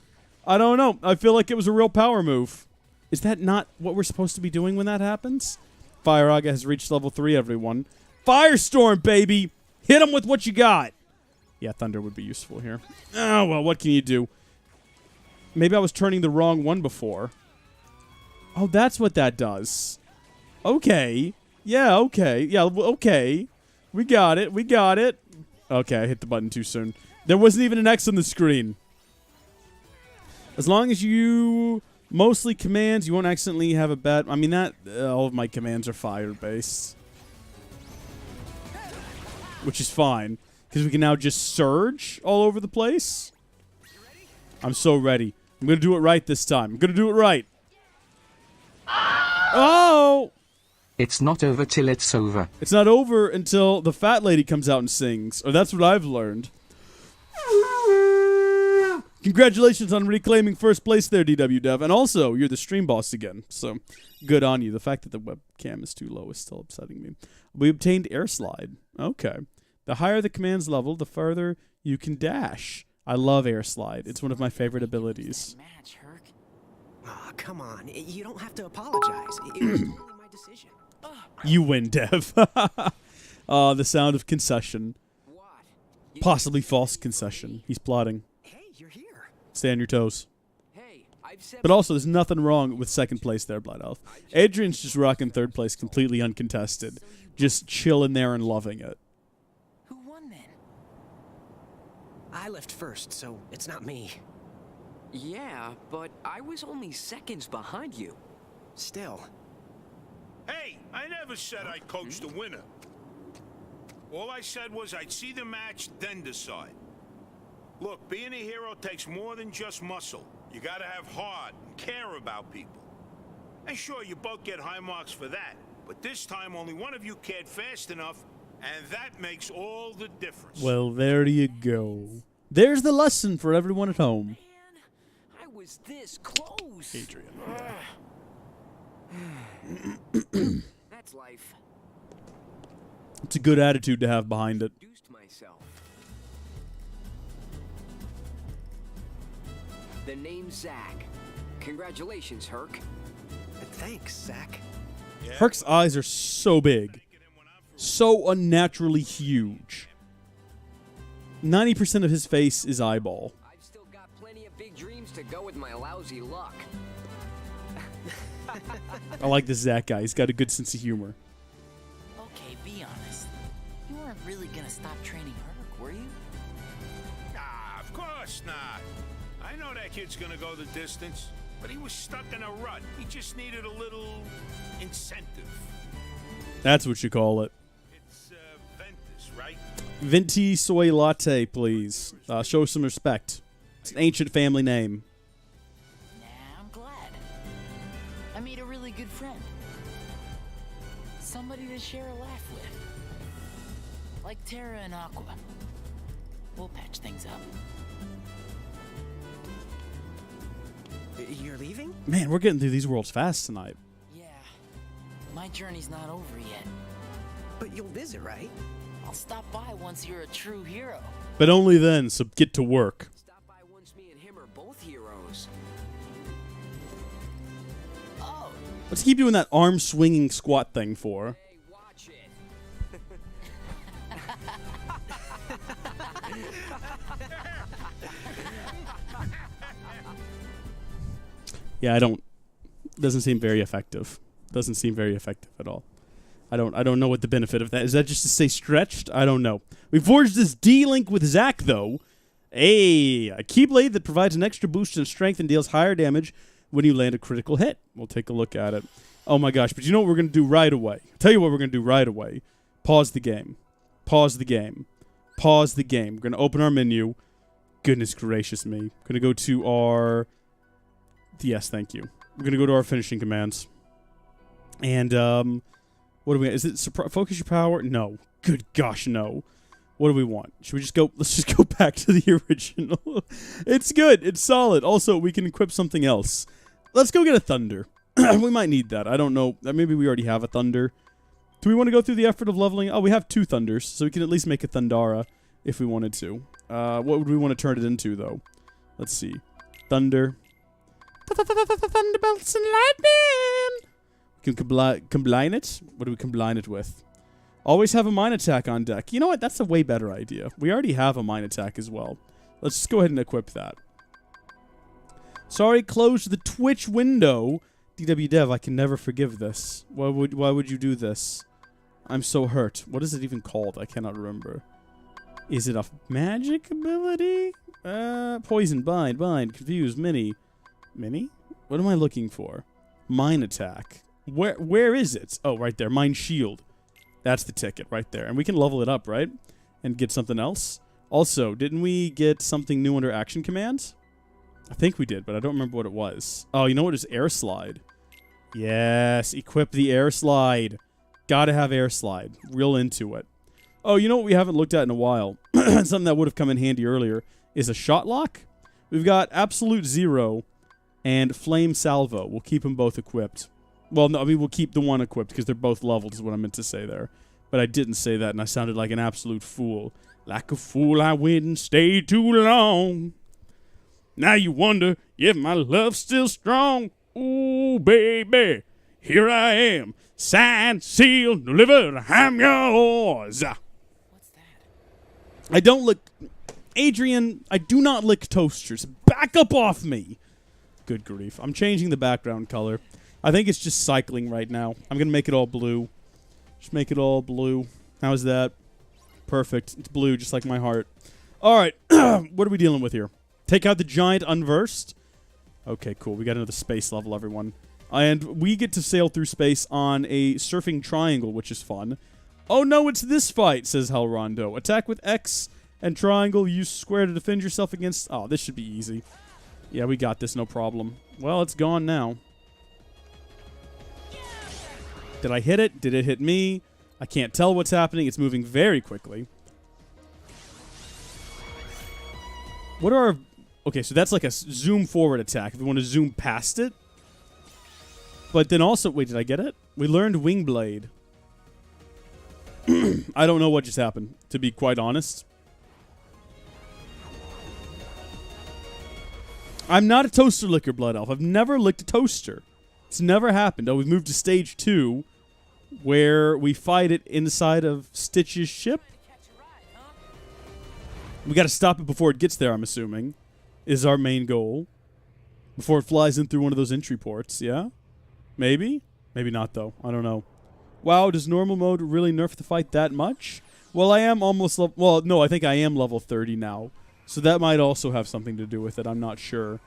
[SPEAKER 2] I don't know. I feel like it was a real power move. Is that not what we're supposed to be doing when that happens? Fire Aga has reached level 3, everyone. Firestorm, baby! Hit him with what you got! Yeah, Thunder would be useful here. Oh, well, what can you do? Maybe I was turning the wrong one before. Oh, that's what that does. Okay. Yeah, okay. Yeah, okay. We got it. We got it. Okay, I hit the button too soon. There wasn't even an X on the screen. As long as you mostly commands, you won't accidentally have a bet. I mean, that all of my commands are fire-based. Which is fine. Because we can now just surge all over the place. I'm so ready. I'm going to do it right this time. I'm going to do it right. Oh!
[SPEAKER 5] It's not over till it's over.
[SPEAKER 2] It's not over until the fat lady comes out and sings. Or that's what I've learned. Congratulations on reclaiming first place there, DW Dev. And also, you're the stream boss again. So, good on you. The fact that the webcam is too low is still upsetting me. We obtained air slide. Okay. The higher the command's level, the farther you can dash. I love air slide. It's one of my favorite abilities.
[SPEAKER 4] Match, Herc.
[SPEAKER 8] Aw, come on. You don't have to apologize. It was totally my decision.
[SPEAKER 2] You win, Dev. The sound of concession.
[SPEAKER 4] What?
[SPEAKER 2] Possibly false concession. He's plotting.
[SPEAKER 8] Hey, you're here.
[SPEAKER 2] Stay on your toes.
[SPEAKER 7] Hey, I've said
[SPEAKER 2] But also, there's nothing wrong with second place there, Blood Elf. Adrian's just rocking third place completely uncontested. Just chilling there and loving it.
[SPEAKER 4] Who won then?
[SPEAKER 8] I left first, so it's not me.
[SPEAKER 7] yeah, but I was only seconds behind you.
[SPEAKER 8] Still.
[SPEAKER 3] Hey, I never said I coached the winner. All I said was I'd see the match, then decide. Look, being a hero takes more than just muscle. You gotta have heart and care about people. And sure, you both get high marks for that. But this time, only one of you cared fast enough, and that makes all the difference.
[SPEAKER 2] Well, there you go. There's the lesson for everyone at home.
[SPEAKER 7] Man, I was this close.
[SPEAKER 2] Adrian.
[SPEAKER 7] That's life.
[SPEAKER 2] It's a good attitude to have behind it.
[SPEAKER 7] Introduced myself. The name's Zach. Congratulations, Herc.
[SPEAKER 8] Thanks, Zach.
[SPEAKER 2] Herc's eyes are so big. So unnaturally huge. 90% of his face is eyeball.
[SPEAKER 7] I've still got plenty of big dreams to go with my lousy luck.
[SPEAKER 2] I like this Zach guy. He's got a good sense of humor.
[SPEAKER 4] Okay, be honest. You weren't really gonna stop training Herc, were you?
[SPEAKER 3] Ah, of course not. I know that kid's gonna go the distance, but he was stuck in a rut. He just needed a little incentive.
[SPEAKER 2] That's what you call it.
[SPEAKER 3] It's Ventus, right?
[SPEAKER 2] Venti soy latte, please. Show some respect. It's an ancient family name.
[SPEAKER 4] Nah, I'm glad. I made a really good friend. Somebody to share a laugh with. Like Terra and Aqua. We'll patch things up.
[SPEAKER 8] You're leaving?
[SPEAKER 2] Man, we're getting through these worlds fast tonight.
[SPEAKER 4] Yeah, my journey's not over yet.
[SPEAKER 8] But you'll visit, right?
[SPEAKER 4] I'll stop by once you're a true hero.
[SPEAKER 2] But only then, so get to work.
[SPEAKER 7] Stop by once me and him are both heroes.
[SPEAKER 4] Oh,
[SPEAKER 2] Let's keep doing that arm-swinging squat thing for.
[SPEAKER 7] Hey, watch it.
[SPEAKER 2] Yeah, I don't. Doesn't seem very effective. Doesn't seem very effective at all. I don't know what the benefit of that is. That just to stay stretched? I don't know. We forged this D-Link with Zach, though. Hey, a Keyblade that provides an extra boost in strength and deals higher damage when you land a critical hit. We'll take a look at it. Oh my gosh, but you know what we're going to do right away? I'll tell you what we're going to do right away. Pause the game. Pause the game. Pause the game. We're going to open our menu. Goodness gracious me. We're going to go to our... Yes, thank you. We're going to go to our finishing commands. And, what do we... Is it focus your power? No. Good gosh, no. What do we want? Should we just go... Let's just go back to the original. It's good. It's solid. Also, we can equip something else. Let's go get a thunder. We might need that. I don't know. Maybe we already have a thunder. Do we want to go through the effort of leveling? Oh, we have 2 thunders, so we can at least make a Thundara if we wanted to. What would we want to turn it into, though? Let's see. Thunder. Thunderbolts and lightning! We can combine it. What do we combine it with? Always have a mine attack on deck. You know what? That's a way better idea. We already have a mine attack as well. Let's just go ahead and equip that. Sorry, close the Twitch window. DW Dev, I can never forgive this. Why would you do this? I'm so hurt. What is it even called? I cannot remember. Is it a magic ability? Poison, bind, confuse, mini. Mini? What am I looking for? Mine attack. Where is it? Oh, right there. Mine shield. That's the ticket right there. And we can level it up, right? And get something else. Also, didn't we get something new under action commands? I think we did, but I don't remember what it was. Oh, you know what? It's air slide. Yes, equip the air slide. Gotta have air slide. Real into it. Oh, you know what we haven't looked at in a while? Something that would have come in handy earlier is a shot lock. We've got Absolute Zero and Flame Salvo. We'll keep them both equipped. Well, no, I mean, we'll keep the one equipped because they're both leveled is what I meant to say there. But I didn't say that, and I sounded like an absolute fool. Like a fool, I went and stayed too long. Now you wonder if my love's still strong. Ooh, baby, here I am. Signed, sealed, delivered, I'm yours.
[SPEAKER 4] What's that?
[SPEAKER 2] I don't lick... Adrian, I do not lick toasters. Back up off me. Good grief. I'm changing the background color. I think it's just cycling right now. I'm going to make it all blue. Just make it all blue. How's that? Perfect. It's blue, just like my heart. All right. What are we dealing with here? Take out the giant unversed. Okay, cool. We got another space level, everyone. And we get to sail through space on a surfing triangle, which is fun. Oh, no, it's this fight, says Halrondo. Attack with X and triangle. Use square to defend yourself against... Oh, this should be easy. Yeah, we got this, no problem. Well, it's gone now. Did I hit it? Did it hit me? I can't tell what's happening. It's moving very quickly. What are our... Okay, so that's like a zoom forward attack. If we want to zoom past it. But then also... Wait, did I get it? We learned Wing Blade. I don't know what just happened, to be quite honest. I'm not a toaster licker, Blood Elf. I've never licked a toaster. It's never happened. Oh, we've moved to stage 2, where we fight it inside of Stitch's ship. We got to stop it before it gets there, I'm assuming, is our main goal. Before it flies in through one of those entry ports, yeah? Maybe? Maybe not, though. I don't know. Wow, does normal mode really nerf the fight that much? Well, I am almost... Well, no, I think I am level 30 now. So that might also have something to do with it. I'm not sure.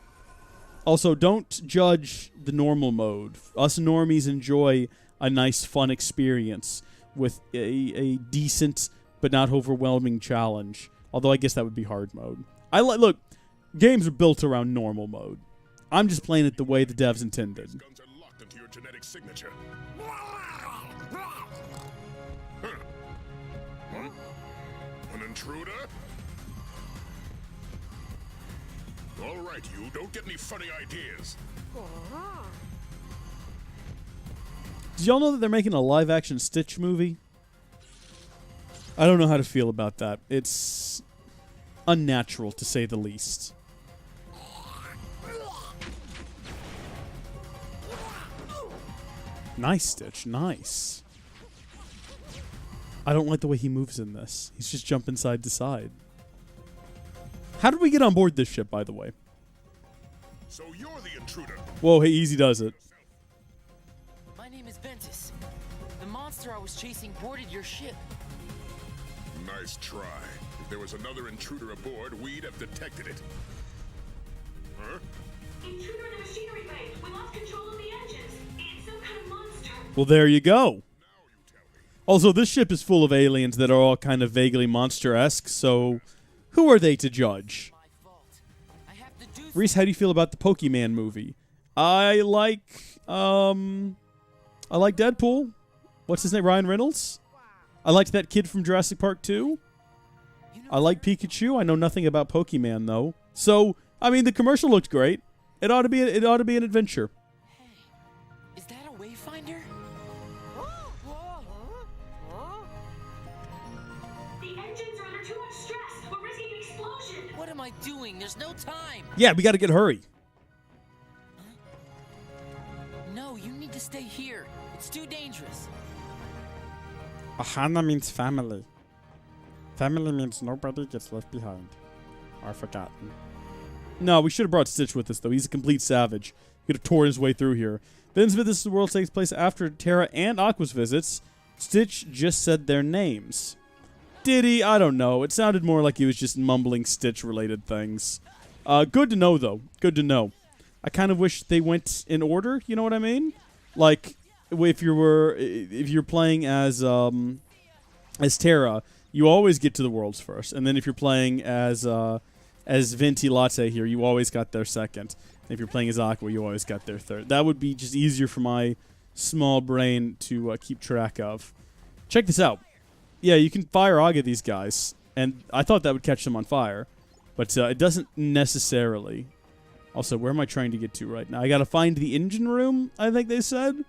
[SPEAKER 2] Also, don't judge the normal mode. Us normies enjoy a nice, fun experience with a decent but not overwhelming challenge. Although I guess that would be hard mode. Look, games are built around normal mode. I'm just playing it the way the devs intended.
[SPEAKER 9] Guns are locked into your genetic signature. An intruder? All right, you. Don't get any funny ideas.
[SPEAKER 2] Did y'all know that they're making a live-action Stitch movie? I don't know how to feel about that. It's unnatural, to say the least. Nice, Stitch. Nice. I don't like the way he moves in this. He's just jumping side to side. How did we get on board this ship, by the way?
[SPEAKER 9] So you're the intruder.
[SPEAKER 2] Whoa, hey, easy does it.
[SPEAKER 4] My name is Ventus. The monster I was chasing boarded your ship.
[SPEAKER 9] Nice try. If there was another intruder aboard, we'd have detected it. Huh?
[SPEAKER 10] Intruder in the machinery bay. We lost control of the engines. It's some kind of monster.
[SPEAKER 2] Well, there you go. Also, this ship is full of aliens that are all kind of vaguely monster-esque, so who are they to judge? Reese, how do you feel about the Pokemon movie? I like Deadpool. What's his name? Ryan Reynolds? I liked that kid from Jurassic Park 2. I like Pikachu. I know nothing about Pokemon though. So, I mean, the commercial looked great. It ought to be an adventure.
[SPEAKER 4] Hey, is that a wayfinder?
[SPEAKER 10] The engines are under too much stress. We're risking an explosion.
[SPEAKER 4] What am I doing? There's no time.
[SPEAKER 2] Yeah, we got to get hurry.
[SPEAKER 4] No, you need to stay here. It's too dangerous.
[SPEAKER 11] Ohana means family. Family means nobody gets left behind or forgotten.
[SPEAKER 2] No, we should have brought Stitch with us, though. He's a complete savage. He could have torn his way through here. Ben's visit to the world takes place after Terra and Aqua's visits. Stitch just said their names. Did he? I don't know. It sounded more like he was just mumbling Stitch-related things. Good to know, though. Good to know. I kind of wish they went in order. You know what I mean? Like, if you're playing as Terra, you always get to the worlds first, and then if you're playing as Venti Latte here, you always got there second. And if you're playing as Aqua, you always got there third. That would be just easier for my small brain to keep track of. Check this out. Yeah, you can fire Aga these guys, and I thought that would catch them on fire, but it doesn't necessarily. Also, where am I trying to get to right now? I gotta find the engine room, I think they said.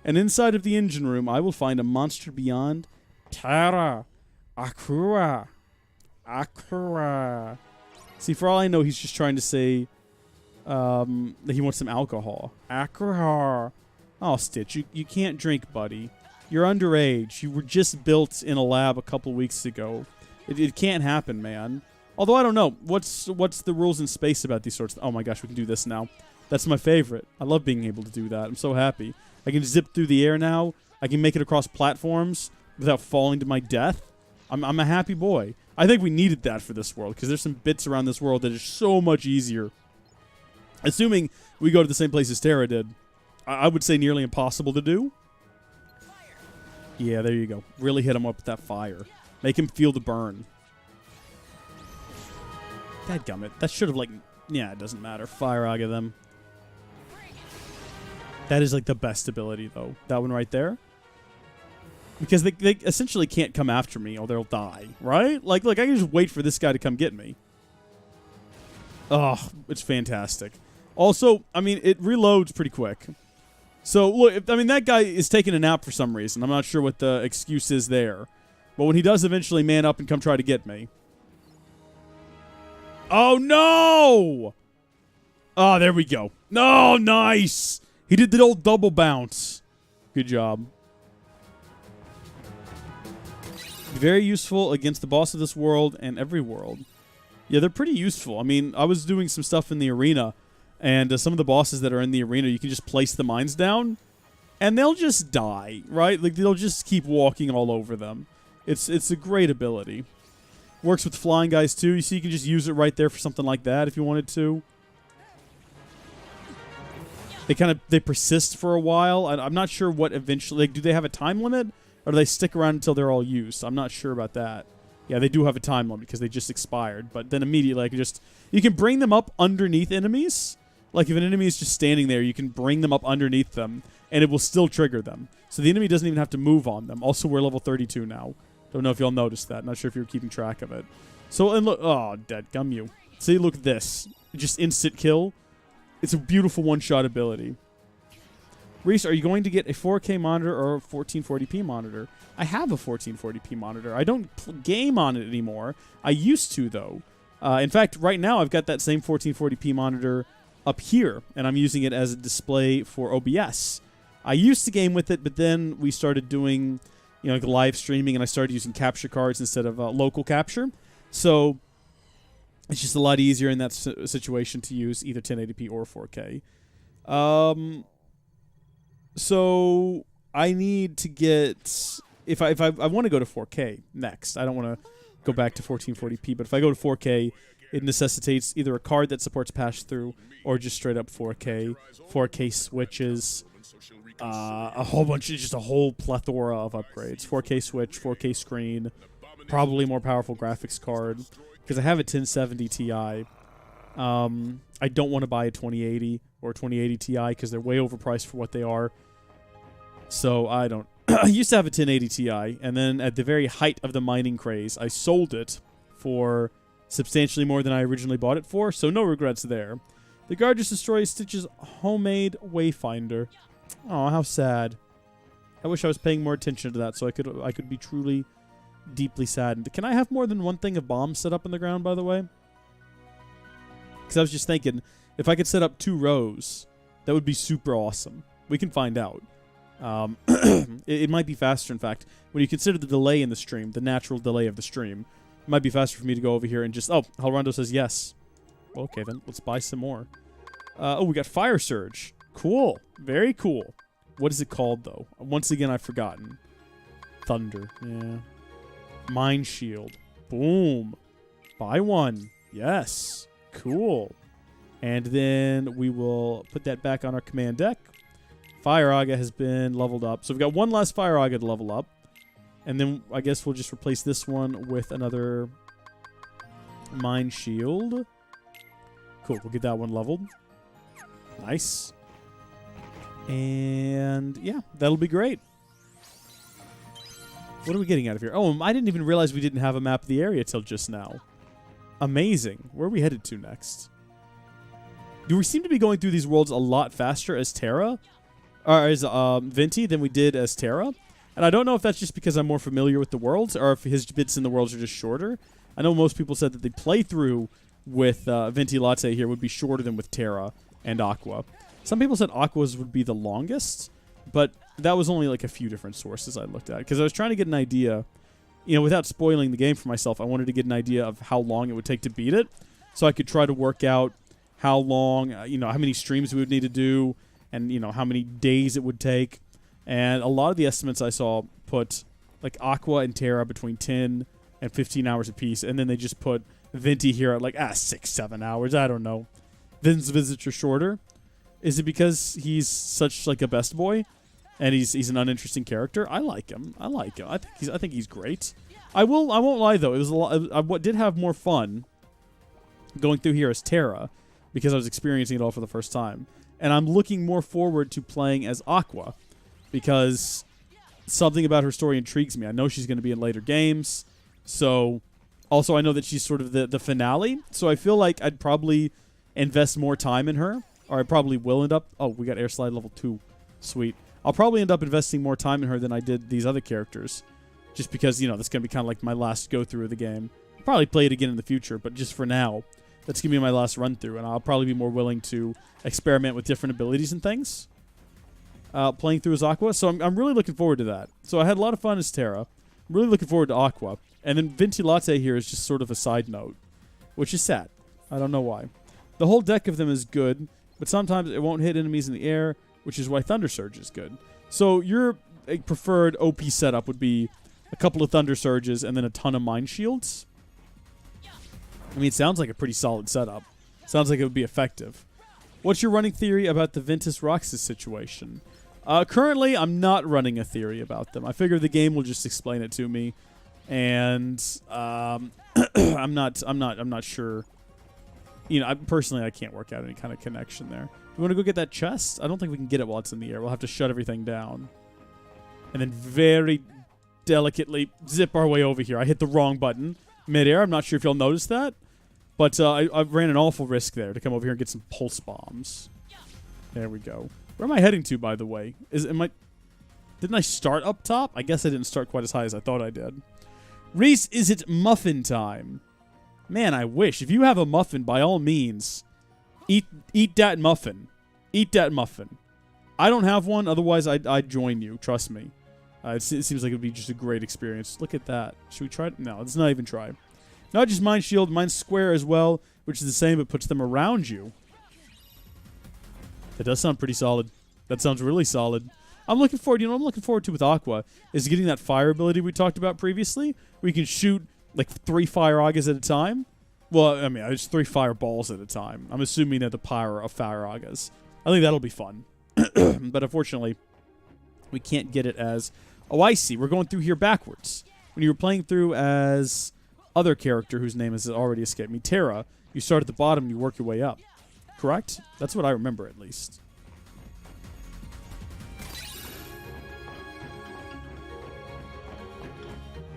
[SPEAKER 2] And inside of the engine room, I will find a monster beyond Terra. Aqua. See, for all I know, he's just trying to say that he wants some alcohol. Aqua. Oh, Stitch, you can't drink, buddy. You're underage. You were just built in a lab a couple weeks ago. It can't happen, man. Although, I don't know. What's the rules in space about these sorts of... Oh, my gosh, we can do this now. That's my favorite. I love being able to do that. I'm so happy. I can zip through the air now. I can make it across platforms without falling to my death. I'm a happy boy. I think we needed that for this world, because there's some bits around this world that are so much easier. Assuming we go to the same place as Terra did, I would say nearly impossible to do. Yeah, there you go. Really hit him up with that fire. Make him feel the burn. Dadgummit. That should have, like... Yeah, it doesn't matter. Fire Aga them. That is, like, the best ability, though. That one right there. Because they essentially can't come after me or they'll die, right? Like, look, I can just wait for this guy to come get me. Oh, it's fantastic. Also, I mean, it reloads pretty quick. So, look, I mean, that guy is taking a nap for some reason. I'm not sure what the excuse is there. But when he does eventually man up and come try to get me... Oh, no! Oh, there we go. No, nice! He did the old double bounce. Good job. Very useful against the boss of this world and every world. Yeah, they're pretty useful. I mean, I was doing some stuff in the arena, and some of the bosses that are in the arena, you can just place the mines down, and they'll just die, right? Like, they'll just keep walking all over them. It's a great ability. Works with flying guys, too. You see, you can just use it right there for something like that if you wanted to. They persist for a while. I'm not sure what eventually... Like, do they have a time limit? Or do they stick around until they're all used? I'm not sure about that. Yeah, they do have a time limit because they just expired. But then immediately, I can just... You can bring them up underneath enemies. Like, if an enemy is just standing there, you can bring them up underneath them, and it will still trigger them. So the enemy doesn't even have to move on them. Also, we're level 32 now. Don't know if y'all noticed that. Not sure if you were keeping track of it. So, and look... Oh, dadgum you. See, look at this. Just instant kill. It's a beautiful one-shot ability. Reese, are you going to get a 4K monitor or a 1440p monitor? I have a 1440p monitor. I don't game on it anymore. I used to, though. In fact, right now, I've got that same 1440p monitor up here, and I'm using it as a display for OBS. I used to game with it, but then we started doing, you know, like live streaming, and I started using capture cards instead of local capture. So it's just a lot easier in that situation to use either 1080p or 4K. So I need to get... If I want to go to 4K next. I don't want to go back to 1440p. But if I go to 4K, it necessitates either a card that supports pass-through or just straight up 4K. 4K switches, a whole bunch, just a whole plethora of upgrades. 4K switch, 4K screen, probably more powerful graphics card because I have a 1070 Ti. I don't want to buy a 2080 or 2080 Ti because they're way overpriced for what they are. So I don't. I used to have a 1080 Ti, and then at the very height of the mining craze, I sold it for substantially more than I originally bought it for, so no regrets there. The guard just destroys Stitch's homemade wayfinder. Oh, how sad. I wish I was paying more attention to that so I could be truly, deeply saddened. Can I have more than one thing of bombs set up in the ground, by the way? Because I was just thinking, if I could set up 2 rows, that would be super awesome. We can find out. It might be faster, in fact. When you consider the delay in the stream, the natural delay of the stream, it might be faster for me to go over here and just... Oh, Halrondo says yes. Well, okay, then. Let's buy some more. Oh, we got Fire Surge. Cool. Very cool. What is it called, though? Once again, I've forgotten. Thunder. Yeah. Mine Shield. Boom. Buy one. Yes. Cool. And then we will put that back on our command deck. Fire Aga has been leveled up. So we've got one last Fire Aga to level up. And then I guess we'll just replace this one with another Mine Shield. Cool. We'll get that one leveled. Nice. And yeah, that'll be great. What are we getting out of here? Oh, I didn't even realize we didn't have a map of the area till just now. Amazing. Where are we headed to next? Do we seem to be going through these worlds a lot faster as Terra? Or as Venti than we did as Terra? And I don't know if that's just because I'm more familiar with the worlds or if his bits in the worlds are just shorter. I know most people said that the playthrough with Venti Latte here would be shorter than with Terra and Aqua. Some people said Aqua's would be the longest, but that was only like a few different sources I looked at. Because I was trying to get an idea, you know, without spoiling the game for myself, I wanted to get an idea of how long it would take to beat it. So I could try to work out how long, you know, how many streams we would need to do, and, you know, how many days it would take. And a lot of the estimates I saw put, like, Aqua and Terra between 10 and 15 hours apiece, and then they just put Venti here at, like, 6, 7 hours. I don't know. Vin's visits are shorter. Is it because he's such, like, a best boy, and he's an uninteresting character? I like him. I think he's great. I won't lie, though. It was a lot. What did have more fun going through here as Terra, because I was experiencing it all for the first time. And I'm looking more forward to playing as Aqua, because something about her story intrigues me. I know she's going to be in later games. So, also I know that she's sort of the finale. So I feel like I'd probably invest more time in her. Or I probably will end up... Oh, we got Air Slide level 2. Sweet. I'll probably end up investing more time in her than I did these other characters. Just because, you know, that's going to be kind of like my last go-through of the game. I'll probably play it again in the future, but just for now, that's going to be my last run-through. And I'll probably be more willing to experiment with different abilities and things. Playing through as Aqua. So I'm really looking forward to that. So I had a lot of fun as Terra. I'm really looking forward to Aqua. And then Venti Latte here is just sort of a side note, which is sad. I don't know why. The whole deck of them is good, but sometimes it won't hit enemies in the air, which is why Thunder Surge is good. So your preferred OP setup would be a couple of Thunder Surges and then a ton of Mine Shields. I mean, it sounds like a pretty solid setup. Sounds like it would be effective. What's your running theory about the Ventus Roxas situation? Currently, I'm not running a theory about them. I figure the game will just explain it to me, and I'm not sure. You know, I can't work out any kind of connection there. You want to go get that chest? I don't think we can get it while it's in the air. We'll have to shut everything down, and then very delicately zip our way over here. I hit the wrong button mid-air. I'm not sure if you'll notice that, but I ran an awful risk there to come over here and get some pulse bombs. There we go. Where am I heading to, by the way? Didn't I start up top? I guess I didn't start quite as high as I thought I did. Reese, is it muffin time? Man, I wish. If you have a muffin, by all means, eat that muffin. Eat that muffin. I don't have one, otherwise I'd join you. Trust me. It seems like it would be just a great experience. Look at that. Should we try it? No, let's not even try. Not just Mine Shield, Mine Square as well, which is the same, but puts them around you. That does sound pretty solid. That sounds really solid. I'm looking forward, you know what I'm looking forward to with Aqua is getting that fire ability we talked about previously, where you can shoot Like 3 fire agas at a time? Well, I mean, it's 3 fireballs at a time. I'm assuming that the power of fire agas. I think that'll be fun. But unfortunately, we can't get it as... Oh, I see. We're going through here backwards. When you were playing through as other character whose name has already escaped me, Terra, you start at the bottom and you work your way up. Correct? That's what I remember, at least.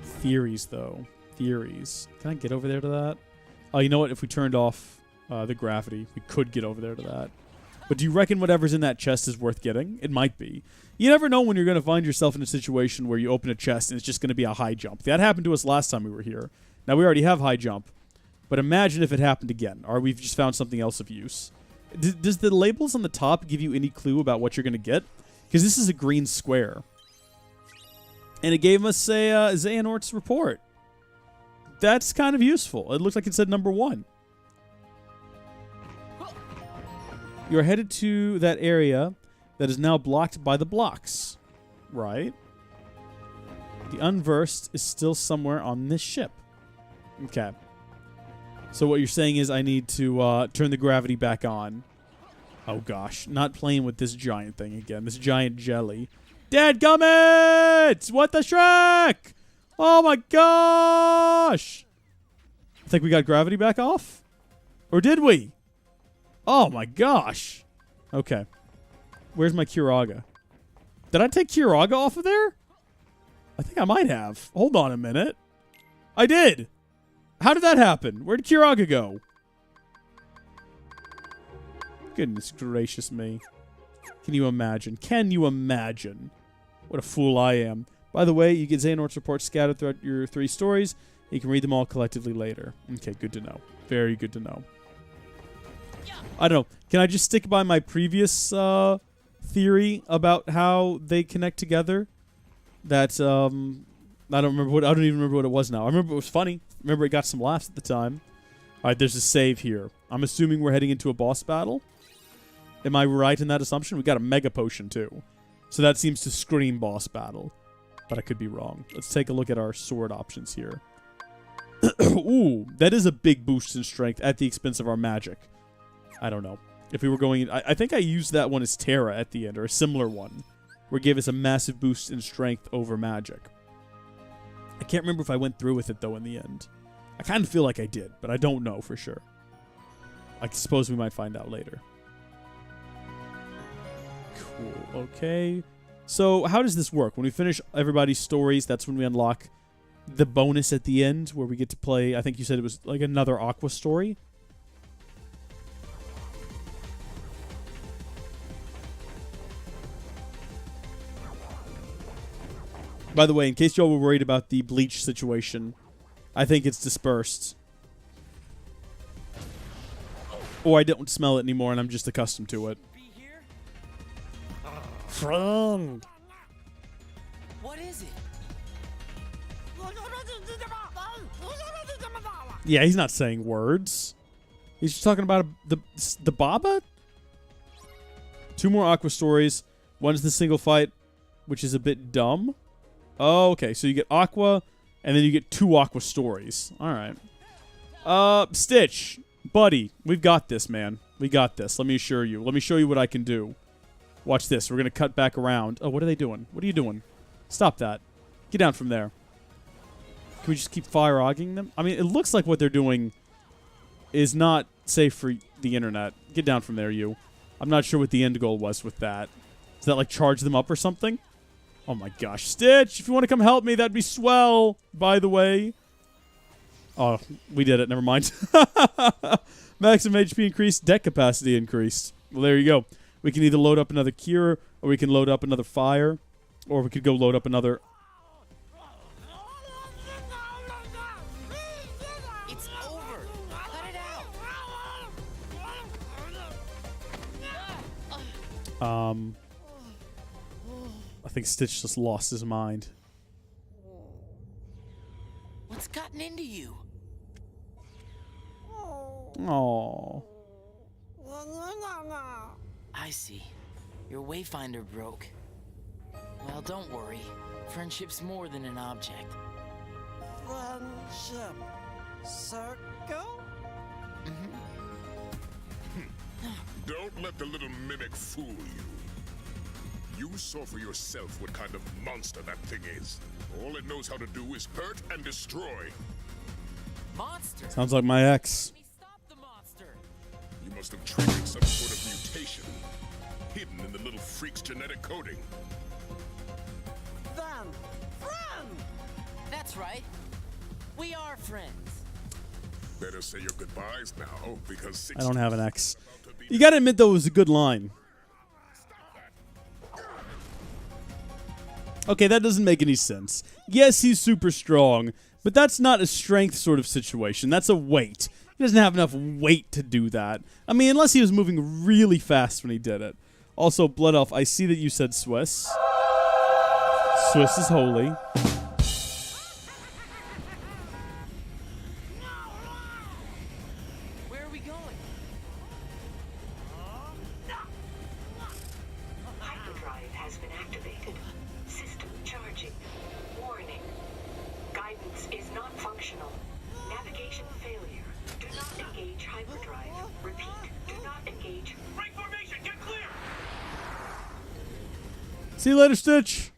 [SPEAKER 2] Theories, though. Theories. Can I get over there to that? Oh, you know what? If we turned off the gravity, we could get over there to that. But do you reckon whatever's in that chest is worth getting? It might be. You never know when you're going to find yourself in a situation where you open a chest and it's just going to be a high jump. That happened to us last time we were here. Now, we already have high jump. But imagine if it happened again, or we've just found something else of use. Does the labels on the top give you any clue about what you're going to get? Because this is a green square. And it gave us a Xehanort's report. That's kind of useful. It looks like it said number 1. You're headed to that area that is now blocked by the blocks. Right? The unversed is still somewhere on this ship. Okay. So what you're saying is I need to turn the gravity back on. Oh gosh, not playing with this giant thing again. This giant jelly. Dadgummit! What the Shrek? Oh my gosh! I think we got gravity back off? Or did we? Oh my gosh. Okay. Where's my Kiraga? Did I take Kiraga off of there? I think I might have. Hold on a minute. I did! How did that happen? Where did Kiraga go? Goodness gracious me. Can you imagine? Can you imagine? What a fool I am. By the way, you get Xehanort's reports scattered throughout your 3 stories. You can read them all collectively later. Okay, good to know. Very good to know. I don't know. Can I just stick by my previous theory about how they connect together? That, I don't even remember what it was now. I remember it was funny. I remember it got some laughs at the time. Alright, there's a save here. I'm assuming we're heading into a boss battle. Am I right in that assumption? We got a mega potion too. So that seems to scream boss battle. But I could be wrong. Let's take a look at our sword options here. Ooh, that is a big boost in strength at the expense of our magic. I don't know. If we were going... I think I used that one as Terra at the end, or a similar one, where it gave us a massive boost in strength over magic. I can't remember if I went through with it, though, in the end. I kind of feel like I did, but I don't know for sure. I suppose we might find out later. Cool. Okay. So, how does this work? When we finish everybody's stories, that's when we unlock the bonus at the end, where we get to play, I think you said it was like another Aqua story? By the way, in case y'all were worried about the bleach situation, I think it's dispersed. Or I don't smell it anymore and I'm just accustomed to it.
[SPEAKER 11] Friend!
[SPEAKER 4] What is it?
[SPEAKER 2] Yeah, he's not saying words. He's just talking about the Baba? 2 more Aqua stories. One's the single fight, which is a bit dumb. Oh, okay. So you get Aqua, and then you get 2 Aqua stories. All right. Stitch, buddy, we've got this, man. We got this. Let me assure you. Let me show you what I can do. Watch this. We're going to cut back around. Oh, what are they doing? What are you doing? Stop that. Get down from there. Can we just keep fire-ogging them? I mean, it looks like what they're doing is not safe for the internet. Get down from there, you. I'm not sure what the end goal was with that. Does that, like, charge them up or something? Oh, my gosh. Stitch, if you want to come help me, that'd be swell, by the way. Oh, we did it. Never mind. Maximum HP increased. Deck capacity increased. Well, there you go. We can either load up another cure, or we can load up another fire, or we could go load up another...
[SPEAKER 4] It's over. Cut it out.
[SPEAKER 2] I think Stitch just lost his mind.
[SPEAKER 4] What's gotten into you?
[SPEAKER 2] Aww.
[SPEAKER 4] I see. Your wayfinder broke. Well, don't worry. Friendship's more than an object.
[SPEAKER 6] Friendship.
[SPEAKER 12] a circle?
[SPEAKER 9] Don't let the little mimic fool you. You saw for yourself what kind of monster that thing is. All it knows how to do is hurt and destroy.
[SPEAKER 4] Monster?
[SPEAKER 2] Sounds like my ex.
[SPEAKER 4] Stop the monster!
[SPEAKER 9] You must have triggered some sort of mutation, hidden in the little freak's genetic coding.
[SPEAKER 12] Then, friend!
[SPEAKER 4] That's right. We are friends.
[SPEAKER 9] Better say your goodbyes now, because
[SPEAKER 2] I don't have an ex. You gotta admit, though, it was a good line. Okay, that doesn't make any sense. Yes, he's super strong, but that's not a strength sort of situation. That's a weight. He doesn't have enough weight to do that. I mean, unless he was moving really fast when he did it. Also, Blood Elf, I see that you said Swiss. Swiss is holy.
[SPEAKER 4] Where are we going?
[SPEAKER 10] Hyperdrive has been activated. System charging. Warning. Guidance is not functional. Navigation failure. Do not engage hyperdrive. Repeat. Do not engage. Break formation. Get clear.
[SPEAKER 2] See you later, Stitch.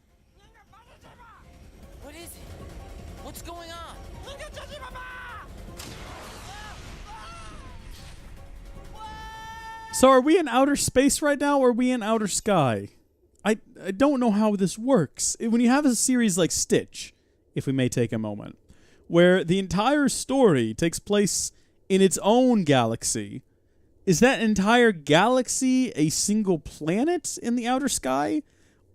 [SPEAKER 4] What is it? What's going on?
[SPEAKER 2] So are we in outer space right now, or are we in outer sky? I don't know how this works. When you have a series like Stitch, if we may take a moment, where the entire story takes place in its own galaxy, is that entire galaxy a single planet in the outer sky?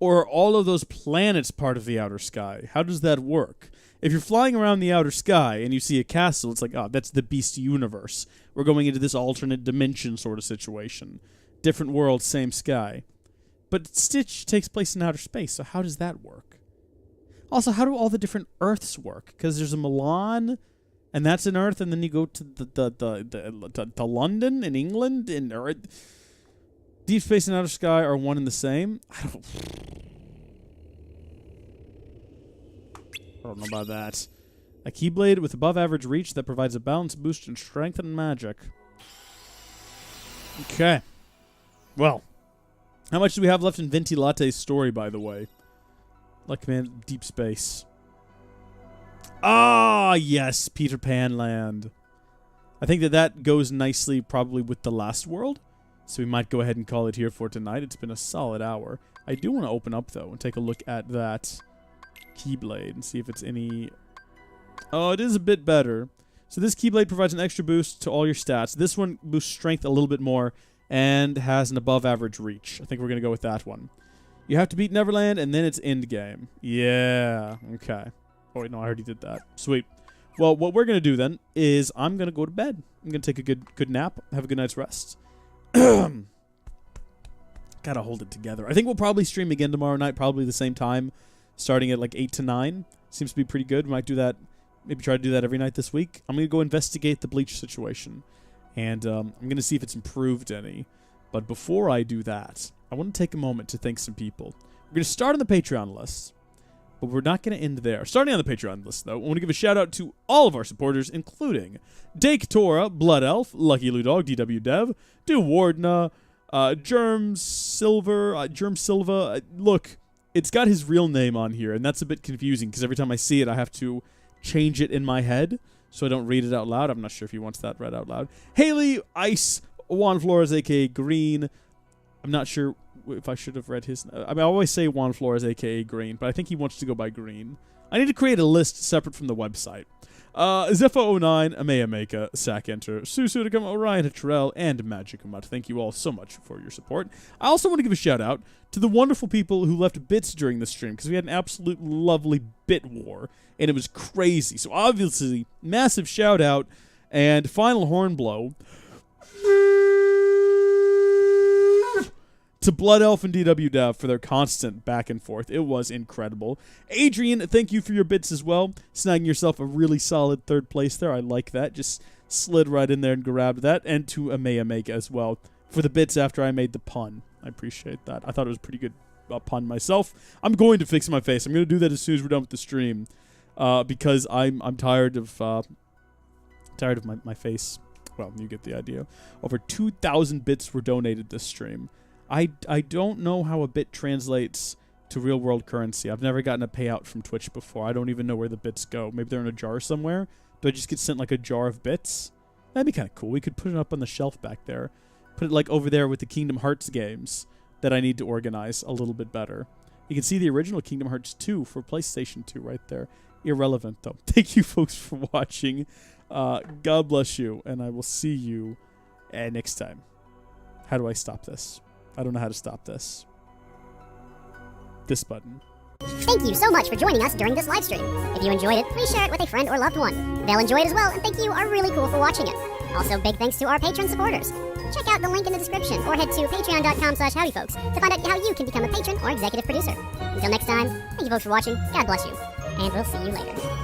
[SPEAKER 2] Or are all of those planets part of the outer sky? How does that work? If you're flying around the outer sky and you see a castle, it's like, oh, that's the Beast universe. We're going into this alternate dimension sort of situation. Different world, same sky. But Stitch takes place in outer space, so how does that work? Also, how do all the different Earths work? Because there's a Milan, and that's an Earth, and then you go to London in England, and Deep Space and Outer Sky are one and the same. I don't know about that. A Keyblade with above average reach that provides a balance boost in strength and magic. Okay. Well, how much do we have left in Venti Latte's story, by the way? Like Command Deep Space. Ah, yes, Peter Pan Land. I think that goes nicely probably with the last world. So we might go ahead and call it here for tonight. It's been a solid hour. I do want to open up, though, and take a look at that Keyblade and see if it's any... Oh, it is a bit better. So this Keyblade provides an extra boost to all your stats. This one boosts strength a little bit more and has an above-average reach. I think we're going to go with that one. You have to beat Neverland, and then it's endgame. Yeah, okay. Oh, wait, no, I already did that. Sweet. Well, what we're going to do, then, is I'm going to go to bed. I'm going to take a good nap, have a good night's rest. Gotta hold it together. I think we'll probably stream again tomorrow night, probably the same time, starting at like 8 to 9. Seems to be pretty good. We might do that, maybe try to do that every night this week. I'm going to go investigate the Bleach situation, and I'm going to see if it's improved any. But before I do that, I want to take a moment to thank some people. We're going to start on the Patreon list, but we're not going to end there. Starting on the Patreon list, though, I want to give a shout-out to all of our supporters, including Dake Tora, Blood Elf, Lucky Lou Dog, DW Dev, Dewardna, Germ Silva. Look, it's got his real name on here, and that's a bit confusing, because every time I see it, I have to change it in my head, so I don't read it out loud. I'm not sure if he wants that read out loud. Haley, Ice, Juan Flores, a.k.a. Green. I'm not sure if I should have read his... I mean, I always say Juan Flores, a.k.a. Green, but I think he wants to go by Green. I need to create a list separate from the website. Zepho09, Ameameka, Sack Enter, Susudicum, Orion Terrell, and Magicamut. Thank you all so much for your support. I also want to give a shout out to the wonderful people who left bits during the stream, because we had an absolute lovely bit war, and it was crazy. So obviously, massive shout out, and final horn blow to Blood Elf and DW Dev for their constant back and forth. It was incredible. Adrian, thank you for your bits as well. Snagging yourself a really solid third place there. I like that. Just slid right in there and grabbed that. And to Ameameka as well for the bits after I made the pun. I appreciate that. I thought it was a pretty good pun myself. I'm going to fix my face. I'm going to do that as soon as we're done with the stream because I'm tired of Tired of my face. Well, you get the idea. Over 2,000 bits were donated this stream. I don't know how a bit translates to real-world currency. I've never gotten a payout from Twitch before. I don't even know where the bits go. Maybe they're in a jar somewhere? Do I just get sent, like, a jar of bits? That'd be kind of cool. We could put it up on the shelf back there. Put it, like, over there with the Kingdom Hearts games that I need to organize a little bit better. You can see the original Kingdom Hearts 2 for PlayStation 2 right there. Irrelevant, though. Thank you, folks, for watching. God bless you, and I will see you next time. How do I stop this? I don't know how to stop this. This button.
[SPEAKER 1] Thank you so much for joining us during this live stream. If you enjoyed it, please share it with a friend or loved one. They'll enjoy it as well, and thank you are really cool for watching it. Also, big thanks to our Patreon supporters. Check out the link in the description or head to patreon.com/howdyfolks to find out how you can become a patron or executive producer. Until next time, thank you folks for watching, God bless you, and we'll see you later.